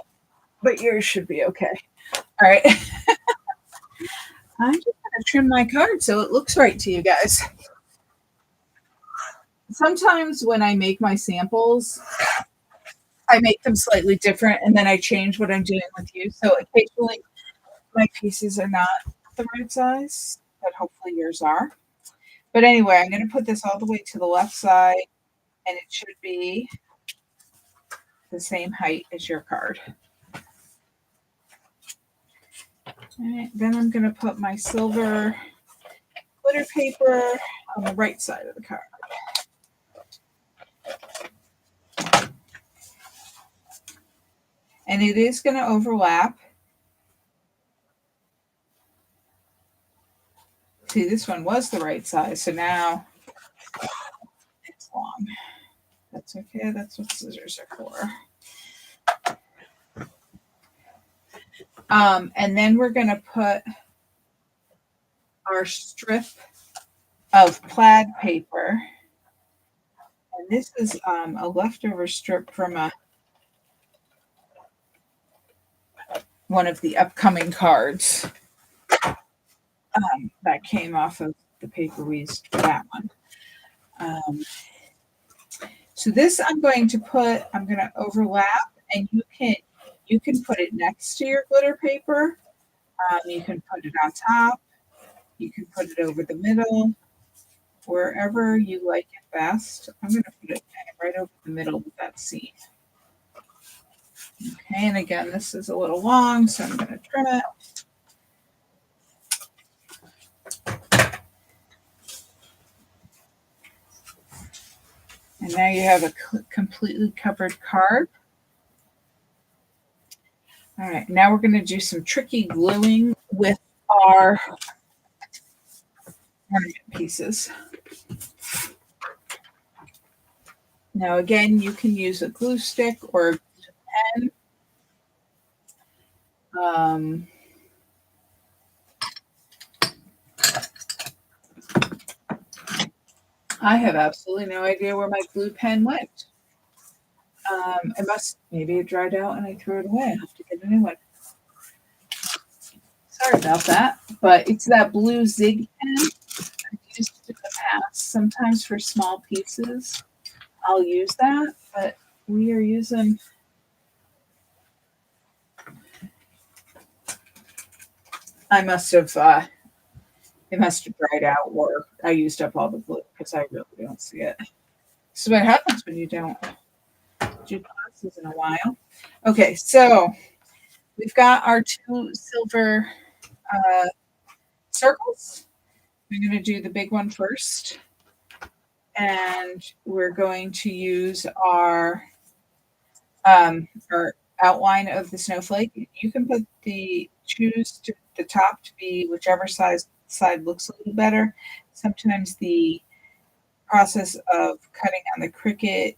but yours should be okay. All right. I'm just going to trim my card so it looks right to you guys. Sometimes when I make my samples, I make them slightly different and then I change what I'm doing with you. So occasionally my pieces are not the right size, but hopefully yours are. But anyway, I'm going to put this all the way to the left side and it should be the same height as your card. All right, then I'm going to put my silver glitter paper on the right side of the card. And it is going to overlap. See, this one was the right size, so now it's long. That's okay. That's what scissors are for. And then we're going to put our strip of plaid paper. And this is a leftover strip from one of the upcoming cards. that came off of the paper we used for that one. So this I'm going to overlap, and you can put it next to your glitter paper. You can put it on top. You can put it over the middle, wherever you like it best. I'm going to put it right over the middle of that seam. Okay, and again, this is a little long, so I'm going to trim it. And now you have a completely covered card. All right, now we're going to do some tricky gluing with our ornament pieces. Now again, you can use a glue stick or a pen. I have absolutely no idea where my glue pen went. Maybe it dried out and I threw it away. I have to get a new one. Sorry about that, but it's that blue Zig pen I've used in the past. Sometimes for small pieces, I'll use that, but we are using. It must have dried out, or I used up all the glue because I really don't see it. So what happens when you don't do classes in a while? Okay, so we've got our two silver circles. We're going to do the big one first. And we're going to use our outline of the snowflake. You can choose the top to be whichever side looks a little better. Sometimes the process of cutting on the Cricut,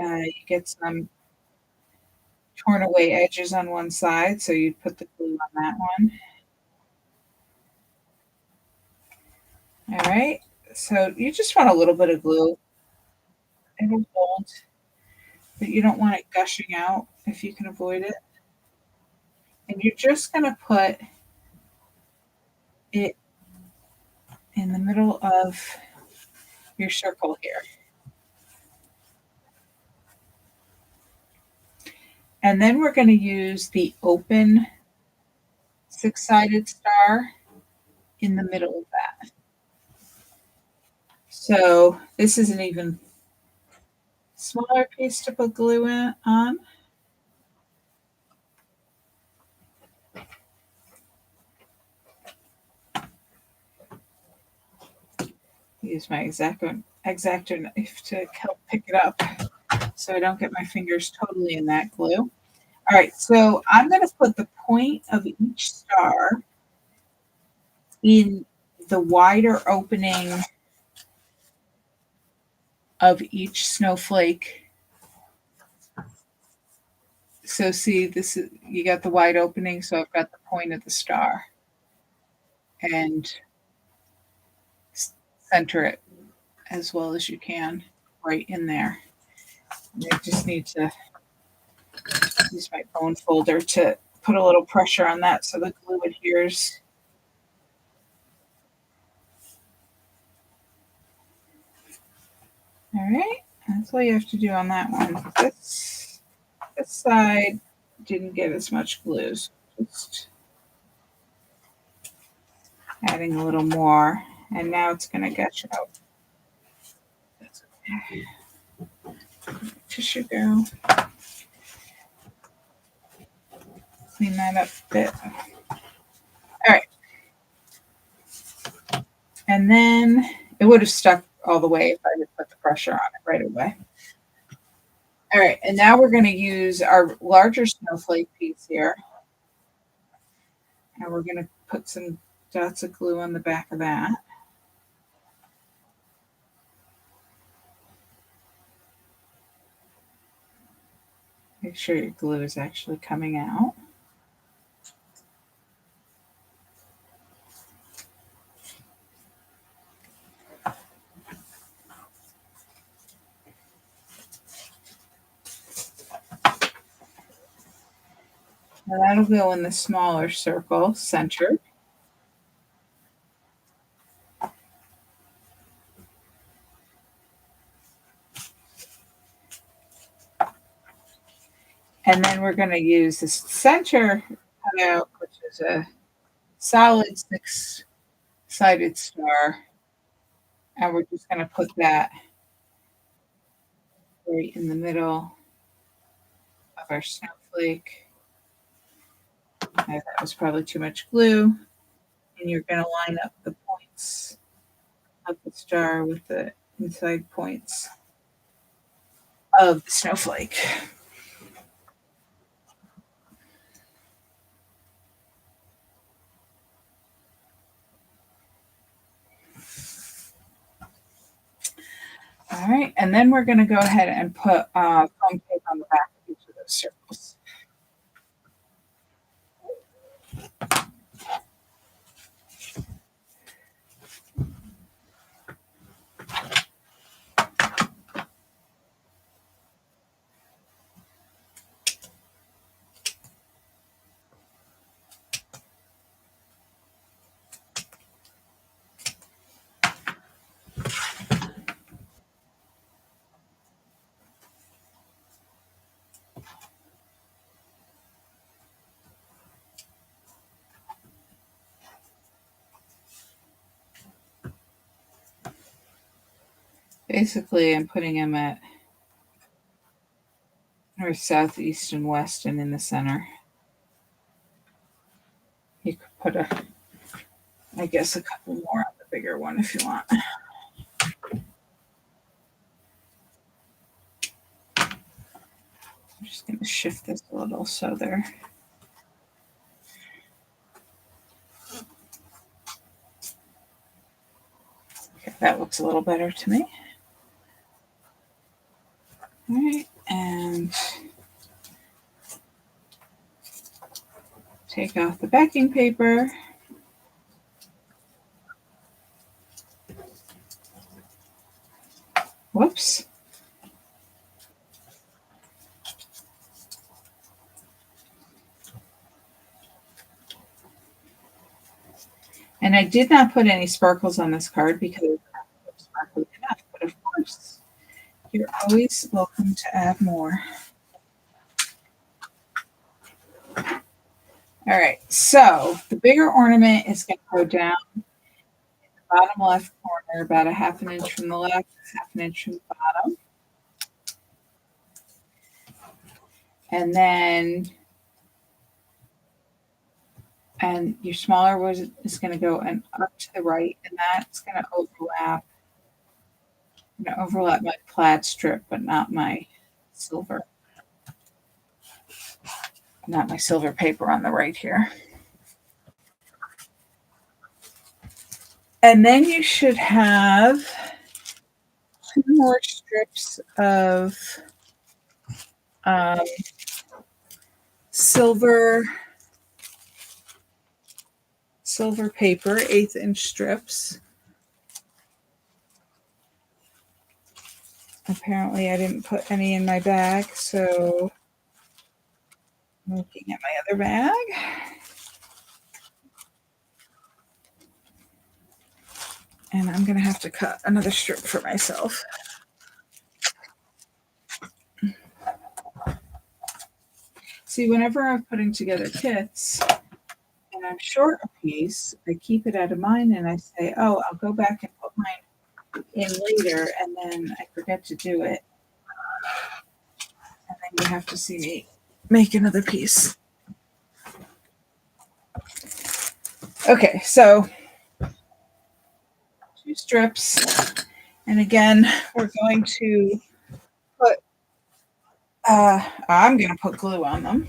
you get some torn away edges on one side, so you put the glue on that one. All right, so you just want a little bit of glue. It'll hold, but you don't want it gushing out if you can avoid it. And you're just going to put it in the middle of your circle here. And then we're going to use the open six-sided star in the middle of that. So this is an even smaller piece to put glue on. Use my X-Acto knife to help pick it up so I don't get my fingers totally in that glue. All right, so I'm going to put the point of each star in the wider opening of each snowflake. So see, you got the wide opening, so I've got the point of the star. And center it as well as you can right in there. And I just need to use my bone folder to put a little pressure on that so the glue adheres. All right, that's all you have to do on that one. This side didn't get as much glue, so just adding a little more, and now it's going to gush out. That's okay. Tissue go. Clean that up a bit. All right. And then it would have stuck all the way if I had put the pressure on it right away. All right, and now we're going to use our larger snowflake piece here. And we're going to put some dots of glue on the back of that. Make sure your glue is actually coming out. Now that'll go in the smaller circle, centered. And then we're going to use this center cutout, which is a solid 6-sided star. And we're just going to put that right in the middle of our snowflake. That was probably too much glue. And you're going to line up the points of the star with the inside points of the snowflake. All right, and then we're going to go ahead and put foam tape on the back of each of those circles. Basically, I'm putting them at north, south, east, and west, and in the center. You could put I guess a couple more on the bigger one if you want. I'm just going to shift this a little so they're. Okay, that looks a little better to me. All right, and take off the backing paper. Whoops. And I did not put any sparkles on this card because it's sparkly enough, but of course, you're always welcome to add more. All right, so the bigger ornament is going to go down in the bottom left corner, about a ½ an inch from the left, ½ an inch from the bottom. And then, and your smaller one is going to go and up to the right, and that's going to overlap. I'm going to overlap my plaid strip, but not my silver. Not my silver paper on the right here. And then you should have 2 more strips of silver paper, 1/8 inch strips. Apparently I didn't put any in my bag, so I'm looking at my other bag. And I'm going to have to cut another strip for myself. See, whenever I'm putting together kits and I'm short a piece, I keep it out of mind and I say, oh, I'll go back and put mine in later, and then I forget to do it. And then you have to see me make another piece. Okay, so 2 strips. And again, we're going to put, I'm going to put glue on them.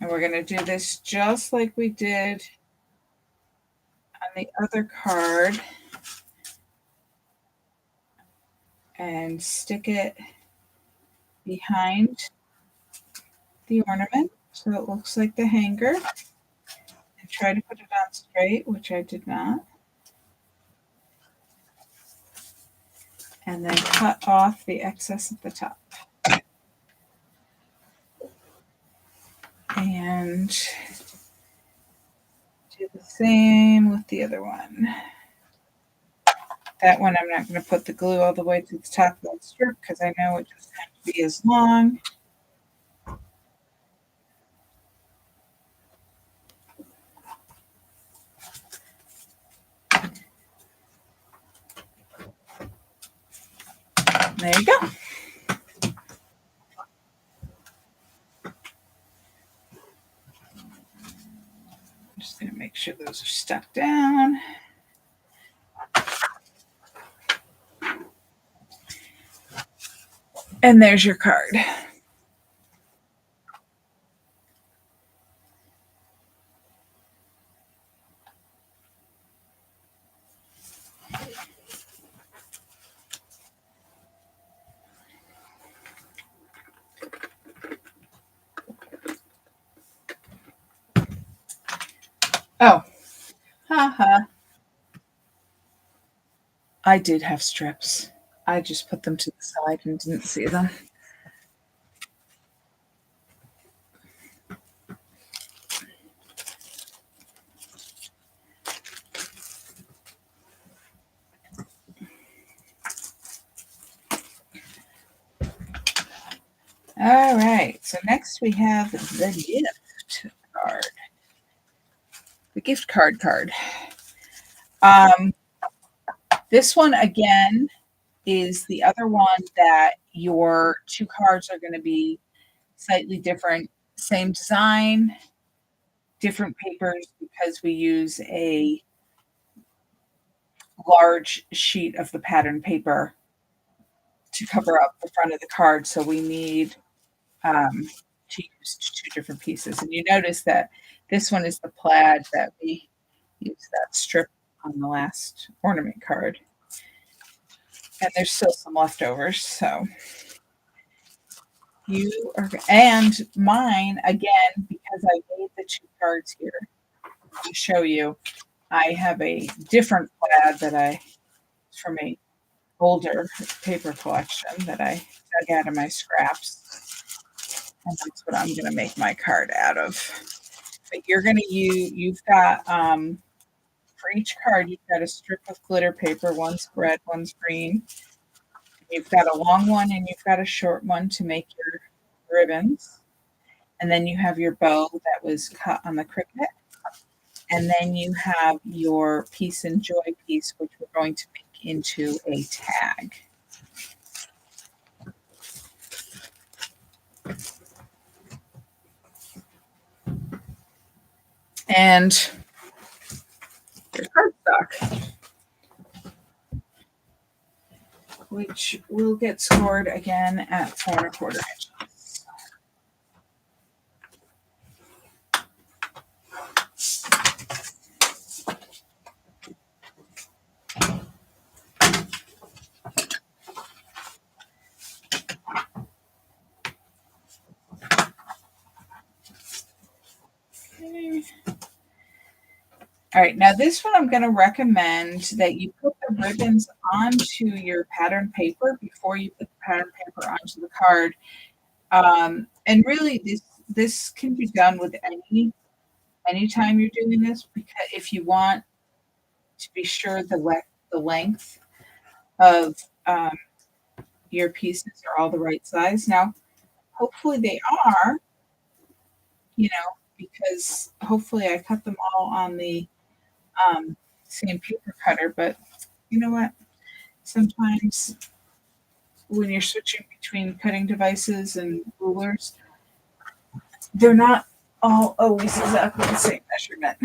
And we're going to do this just like we did on the other card. And stick it behind the ornament so it looks like the hanger. And try to put it on straight, which I did not. And then cut off the excess at the top. And Same with the other one. That one, I'm not going to put the glue all the way to the top of that strip because I know it doesn't have to be as long. There you go. I'm just going to make sure those are stuck down. And there's your card. Oh, haha. I did have strips. I just put them to the side and didn't see them. All right, so next we have the gift card. The gift card card. This one, again, is the other one that your two cards are going to be slightly different. Same design, different papers because we use a large sheet of the pattern paper to cover up the front of the card. So we need to use two different pieces. And you notice that this one is the plaid that we use that strip on the last ornament card. And there's still some leftovers. So you are, and mine, again, because I made the two cards here to show you, I have a different plaid that I, from a older paper collection that I dug out of my scraps. And that's what I'm going to make my card out of. But you're going to use, you've got, for each card, you've got a strip of glitter paper. One's red, one's green. You've got a long one and you've got a short one to make your ribbons. And then you have your bow that was cut on the Cricut. And then you have your Peace and Joy piece, which we're going to make into a tag. And your cardstock, which will get scored again at 4¼ inches. Okay. All right, now this one I'm going to recommend that you put the ribbons onto your pattern paper before you put the pattern paper onto the card. And really, this can be done with anytime you're doing this, because if you want to be sure the length of your pieces are all the right size. Now, hopefully they are, because hopefully I cut them all on the same paper cutter, but you know what? Sometimes when you're switching between cutting devices and rulers, they're not all always exactly the same measurement.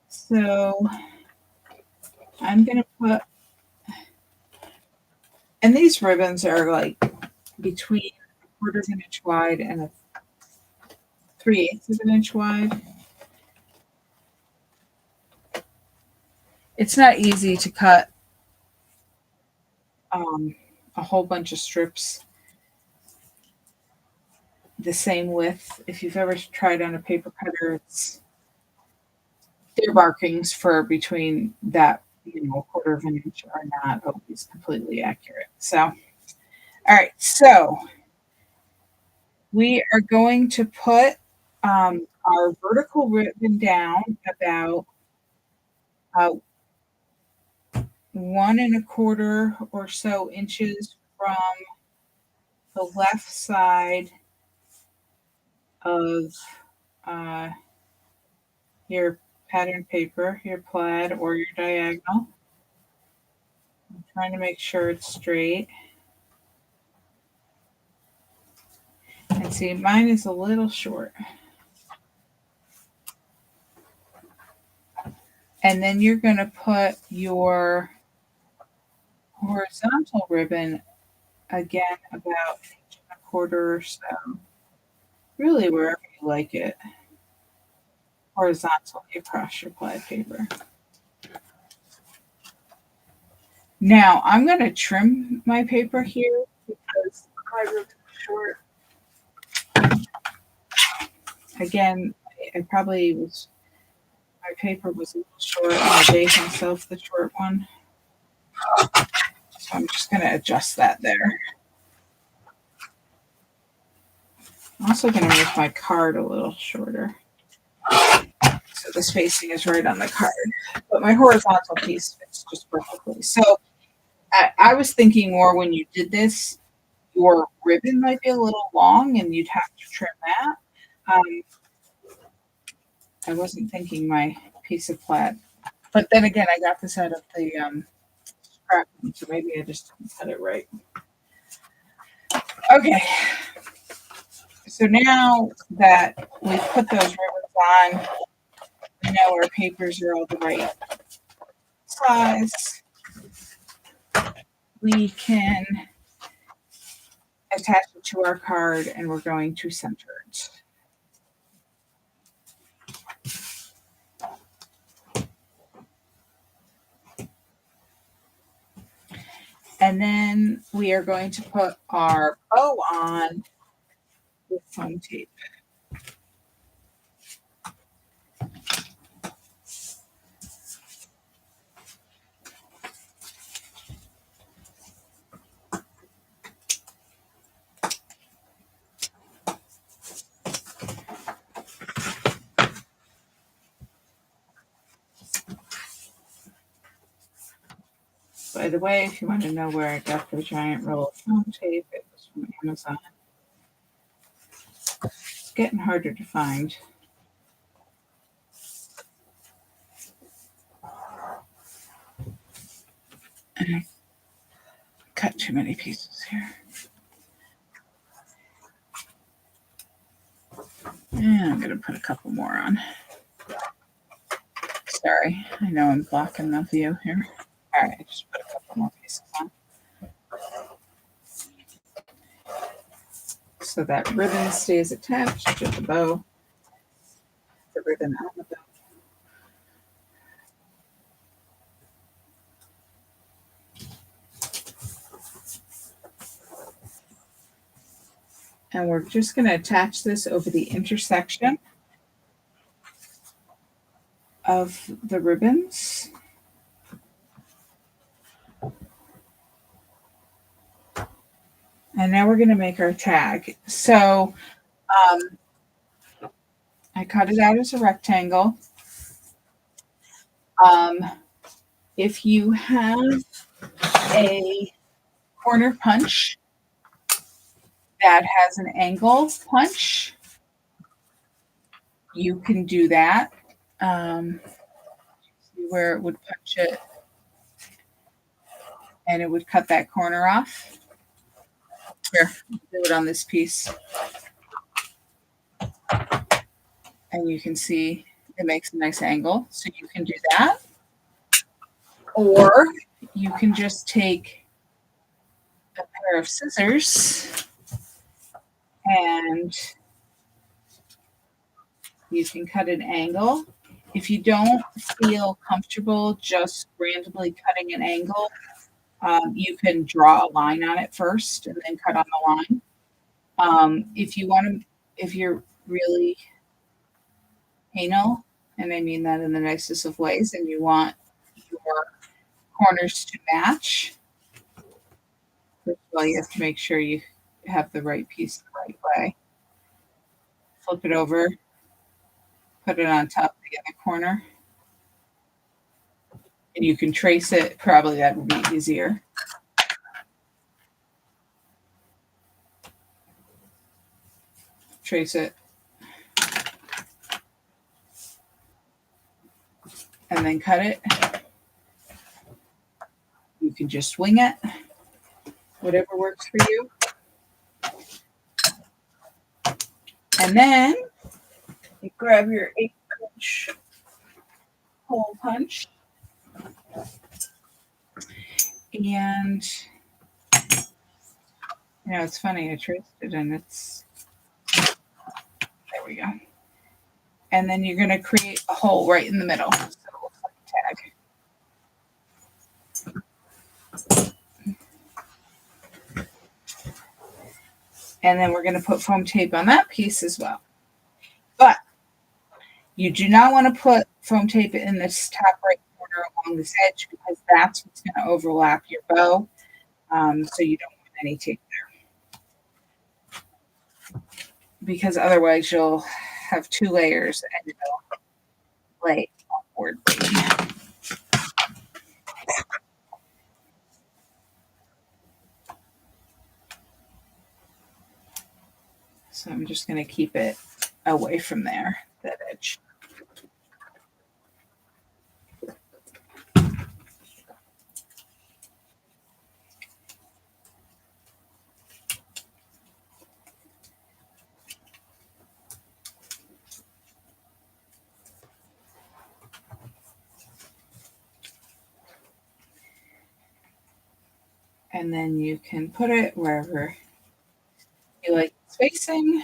So I'm going to put, and these ribbons are like between 1/4 of an inch wide and a 3/8 of an inch wide. It's not easy to cut a whole bunch of strips the same width. If you've ever tried on a paper cutter, their markings for between that, 1/4 of an inch are not always completely accurate. So, all right, so we are going to put our vertical ribbon down about 1 1/4 or so inches from the left side of uh, your pattern paper, your plaid or your diagonal. I'm trying to make sure it's straight. And see, mine is a little short. And then you're going to put your horizontal ribbon again about 1 1/4 or so, really wherever you like it, horizontally across your plaid paper. Now I'm going to trim my paper here because my ribbon is short. Again, I probably was, my paper was a little short and I gave myself the short one. So I'm just going to adjust that there. I'm also going to make my card a little shorter, so the spacing is right on the card. But my horizontal piece fits just perfectly. So I was thinking more when you did this, your ribbon might be a little long and you'd have to trim that. I wasn't thinking my piece of plaid. But then again, I got this out of the scrap, so maybe I just didn't cut it right. Okay. So now that we've put those ribbons on, we know our papers are all the right size. We can attach it to our card and we're going to center it. And then we are going to put our bow on with foam tape. By the way, if you want to know where I got the giant roll of foam tape, it was from Amazon. It's getting harder to find. And I cut too many pieces here. And I'm going to put a couple more on. Sorry, I know I'm blocking the view here. All right, just put a couple more pieces on. So that ribbon stays attached to the bow. The ribbon on the bow. And we're just going to attach this over the intersection of the ribbons. And now we're going to make our tag. So I cut it out as a rectangle. If you have a corner punch that has an angle punch, you can do that. See where it would punch it and it would cut that corner off. Here, do it on this piece. And you can see it makes a nice angle. So you can do that. Or you can just take a pair of scissors and you can cut an angle. If you don't feel comfortable just randomly cutting an angle, you can draw a line on it first and then cut on the line. If you want to, if you're really anal, and I mean that in the nicest of ways, and you want your corners to match, first of all, you have to make sure you have the right piece the right way. Flip it over put it on top of the other corner. And you can trace it. Probably that would be easier. Trace it. And then cut it. You can just wing it. Whatever works for you. And then you grab your 8-inch hole punch. And it's funny, I traced it and it's, there we go. And then you're going to create a hole right in the middle. So it looks like a tag. And then we're going to put foam tape on that piece as well. But you do not want to put foam tape in this top right corner along this edge because that's what's going to overlap your bow. So you don't want any tape there. Because otherwise you'll have 2 layers and it'll lay awkwardly. So I'm just going to keep it away from there, that edge. And then you can put it wherever you like spacing.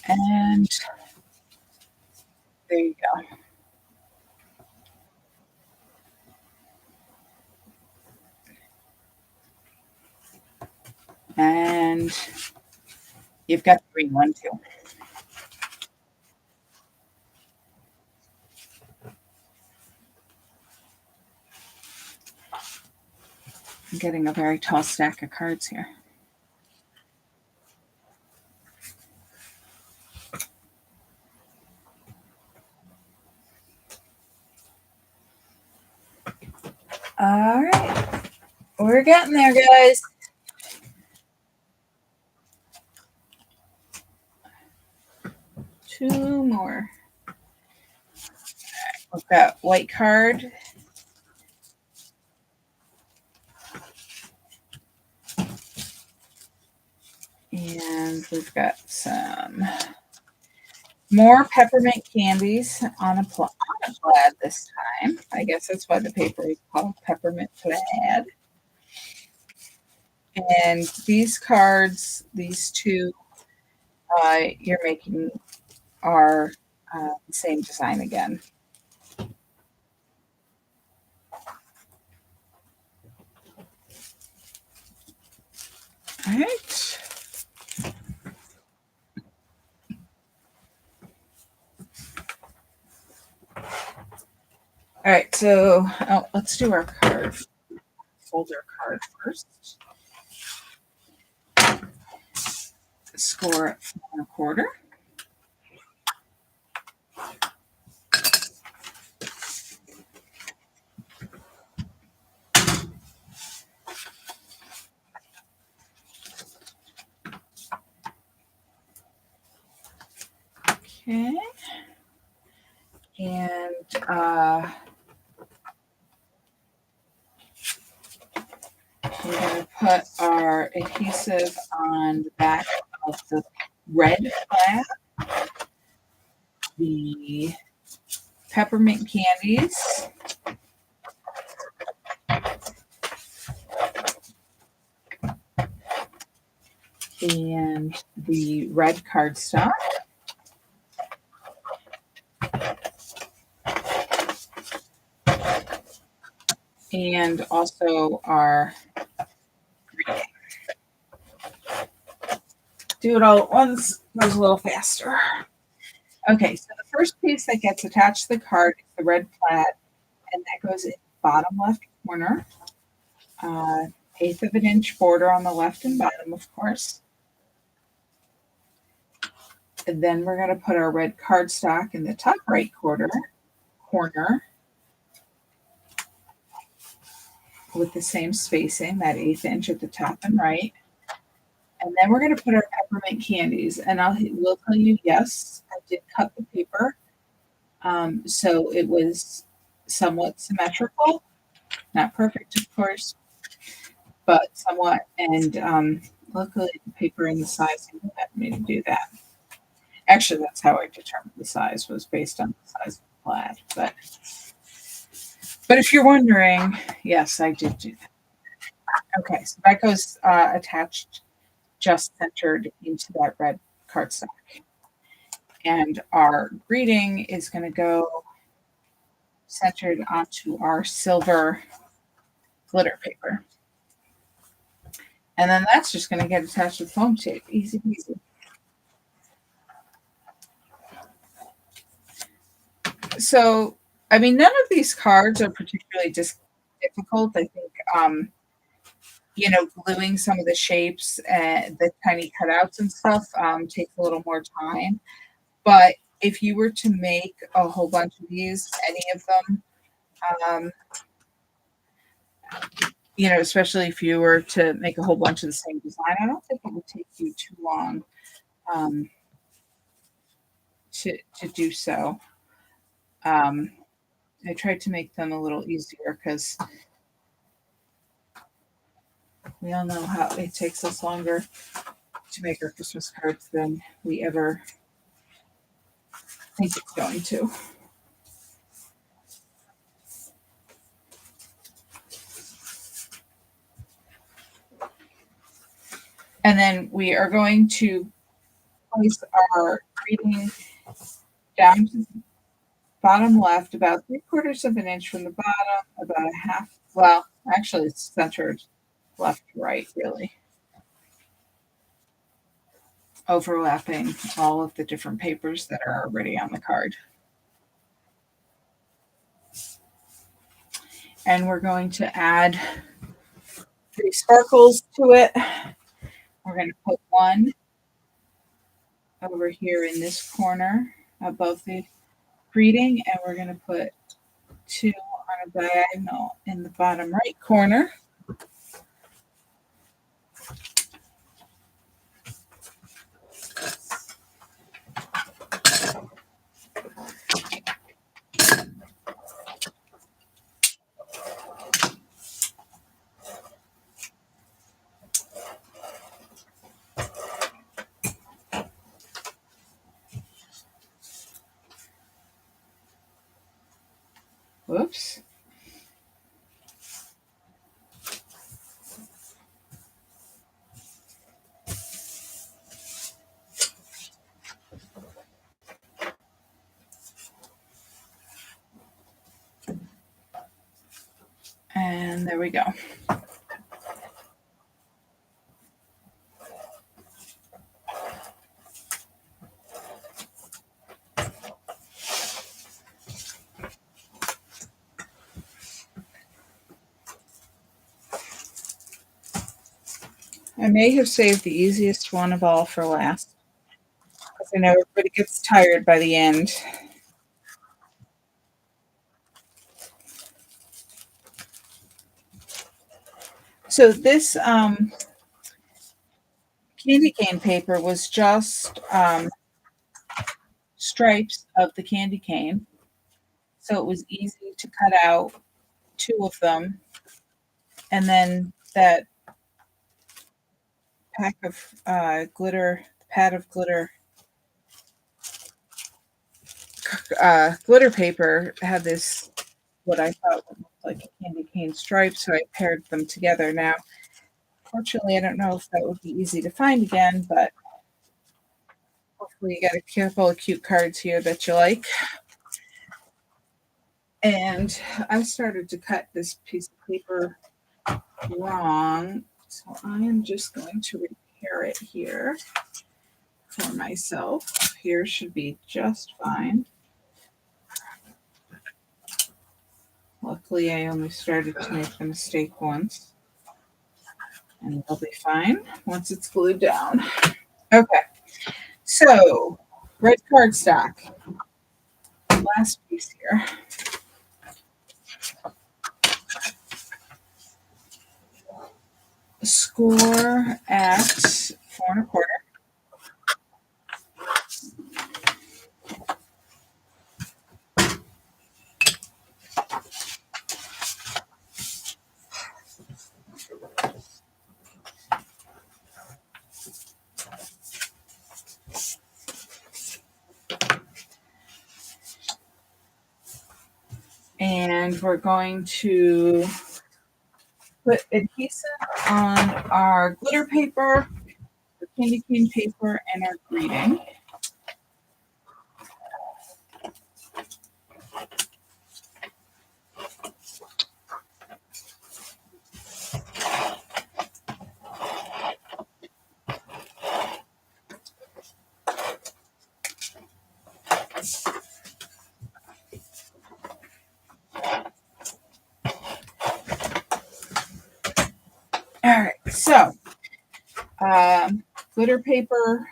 And there you go. And you've got the green one too. I'm getting a very tall stack of cards here. All right. We're getting there, guys. Two more. All right, we've got white card. And we've got some more peppermint candies on a plaid this time. I guess that's why the paper is called peppermint plaid. And these cards, these two you're making are the same design again. All right. All right, so let's do our card folder card first. Score at 4 1/4. Okay. And we're going to put our adhesive on the back of the red plaid, the peppermint candies, and the red cardstock. And also our green. Do it all at once, goes a little faster. Okay, so the first piece that gets attached to the card is the red plaid, and that goes in the bottom left corner. 1/8 of an inch border on the left and bottom, of course. And then we're going to put our red cardstock in the top right corner with the same spacing, that 1/8 inch at the top and right. And then we're going to put our peppermint candies. And will tell you, yes, I did cut the paper. So it was somewhat symmetrical. Not perfect, of course, but somewhat. And luckily, the paper and the size had me to do that. Actually, that's how I determined the size, was based on the size of the plaid. But if you're wondering, yes, I did do that. Okay, so that goes attached, just centered into that red cardstock. And our greeting is going to go centered onto our silver glitter paper. And then that's just going to get attached with foam tape. Easy peasy. So, I mean, none of these cards are particularly difficult. I think, gluing some of the shapes and the tiny cutouts and stuff takes a little more time. But if you were to make a whole bunch of these, any of them, especially if you were to make a whole bunch of the same design, I don't think it would take you too long to do so. I tried to make them a little easier because we all know how it takes us longer to make our Christmas cards than we ever think it's going to. And then we are going to place our greeting down to the bottom left, about 3/4 of an inch from the bottom, about a half. Well, actually, it's centered left to right, really. Overlapping all of the different papers that are already on the card. And we're going to add 3 sparkles to it. We're going to put one over here in this corner above the greeting, and we're going to put 2 on a diagonal in the bottom right corner. Whoops. And there we go. I may have saved the easiest one of all for last, because I know everybody gets tired by the end. So this candy cane paper was just stripes of the candy cane. So it was easy to cut out 2 of them. And then that pad of glitter paper had this, what I thought looked like a candy cane stripe, so I paired them together. Now, fortunately, I don't know if that would be easy to find again, but hopefully you got a couple of cute cards here that you like. And I started to cut this piece of paper wrong, so I am just going to repair it here for myself. Here should be just fine. Luckily, I only started to make the mistake once, and it'll be fine once it's glued down. Okay, so red cardstock. Last piece here. Score at 4 1/4. And we're going to put adhesive on our glitter paper, the candy cane paper, and our greeting. All right, so glitter paper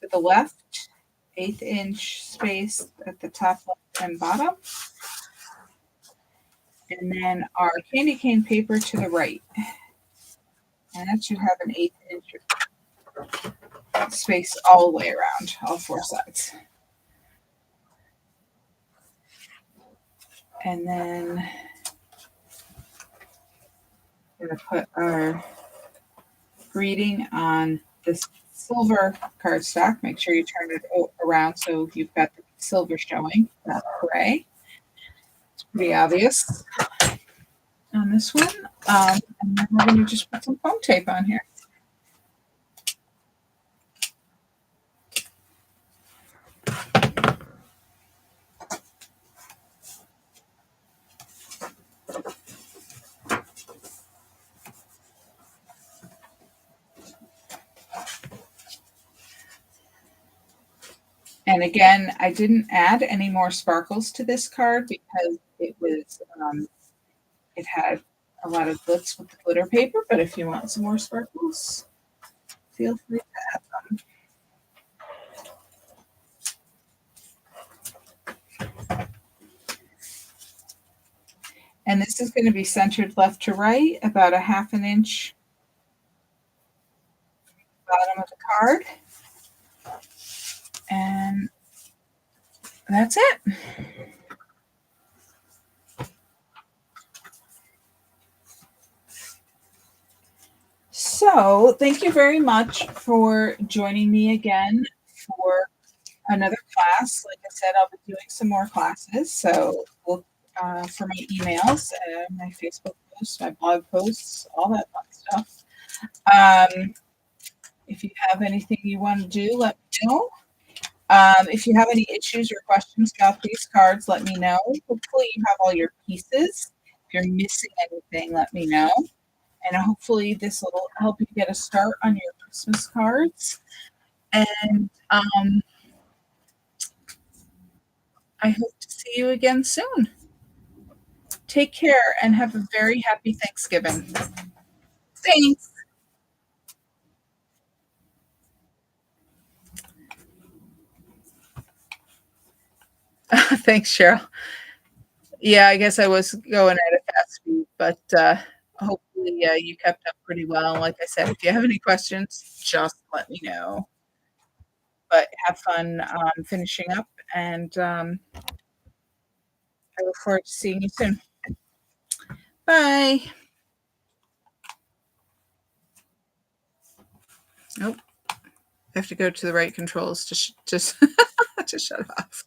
to the left, 1/8 inch space at the top left and bottom. And then our candy cane paper to the right. And that should have an 1/8 inch space all the way around, all 4 sides. And then we're going to put our greeting on this silver cardstock. Make sure you turn it around so you've got the silver showing, not gray. It's pretty obvious on this one. And then we're going to just put some foam tape on here. And again, I didn't add any more sparkles to this card because it was it had a lot of glitz with the glitter paper. But if you want some more sparkles, feel free to add them. And this is going to be centered left to right, about 1/2 inch bottom of the card. And that's it. So thank you very much for joining me again for another class. Like I said, I'll be doing some more classes. So look for my emails, my Facebook posts, my blog posts, all that fun stuff. If you have anything you want to do, let me know. If you have any issues or questions about these cards, let me know. Hopefully you have all your pieces. If you're missing anything, let me know. And hopefully this will help you get a start on your Christmas cards. And I hope to see you again soon. Take care and have a very happy Thanksgiving. Thanks. Thanks, Cheryl. Yeah, I guess I was going at a fast speed, but hopefully you kept up pretty well. Like I said, if you have any questions, just let me know. But have fun finishing up, and I look forward to seeing you soon. Bye. Nope. I have to go to the right controls to to shut off.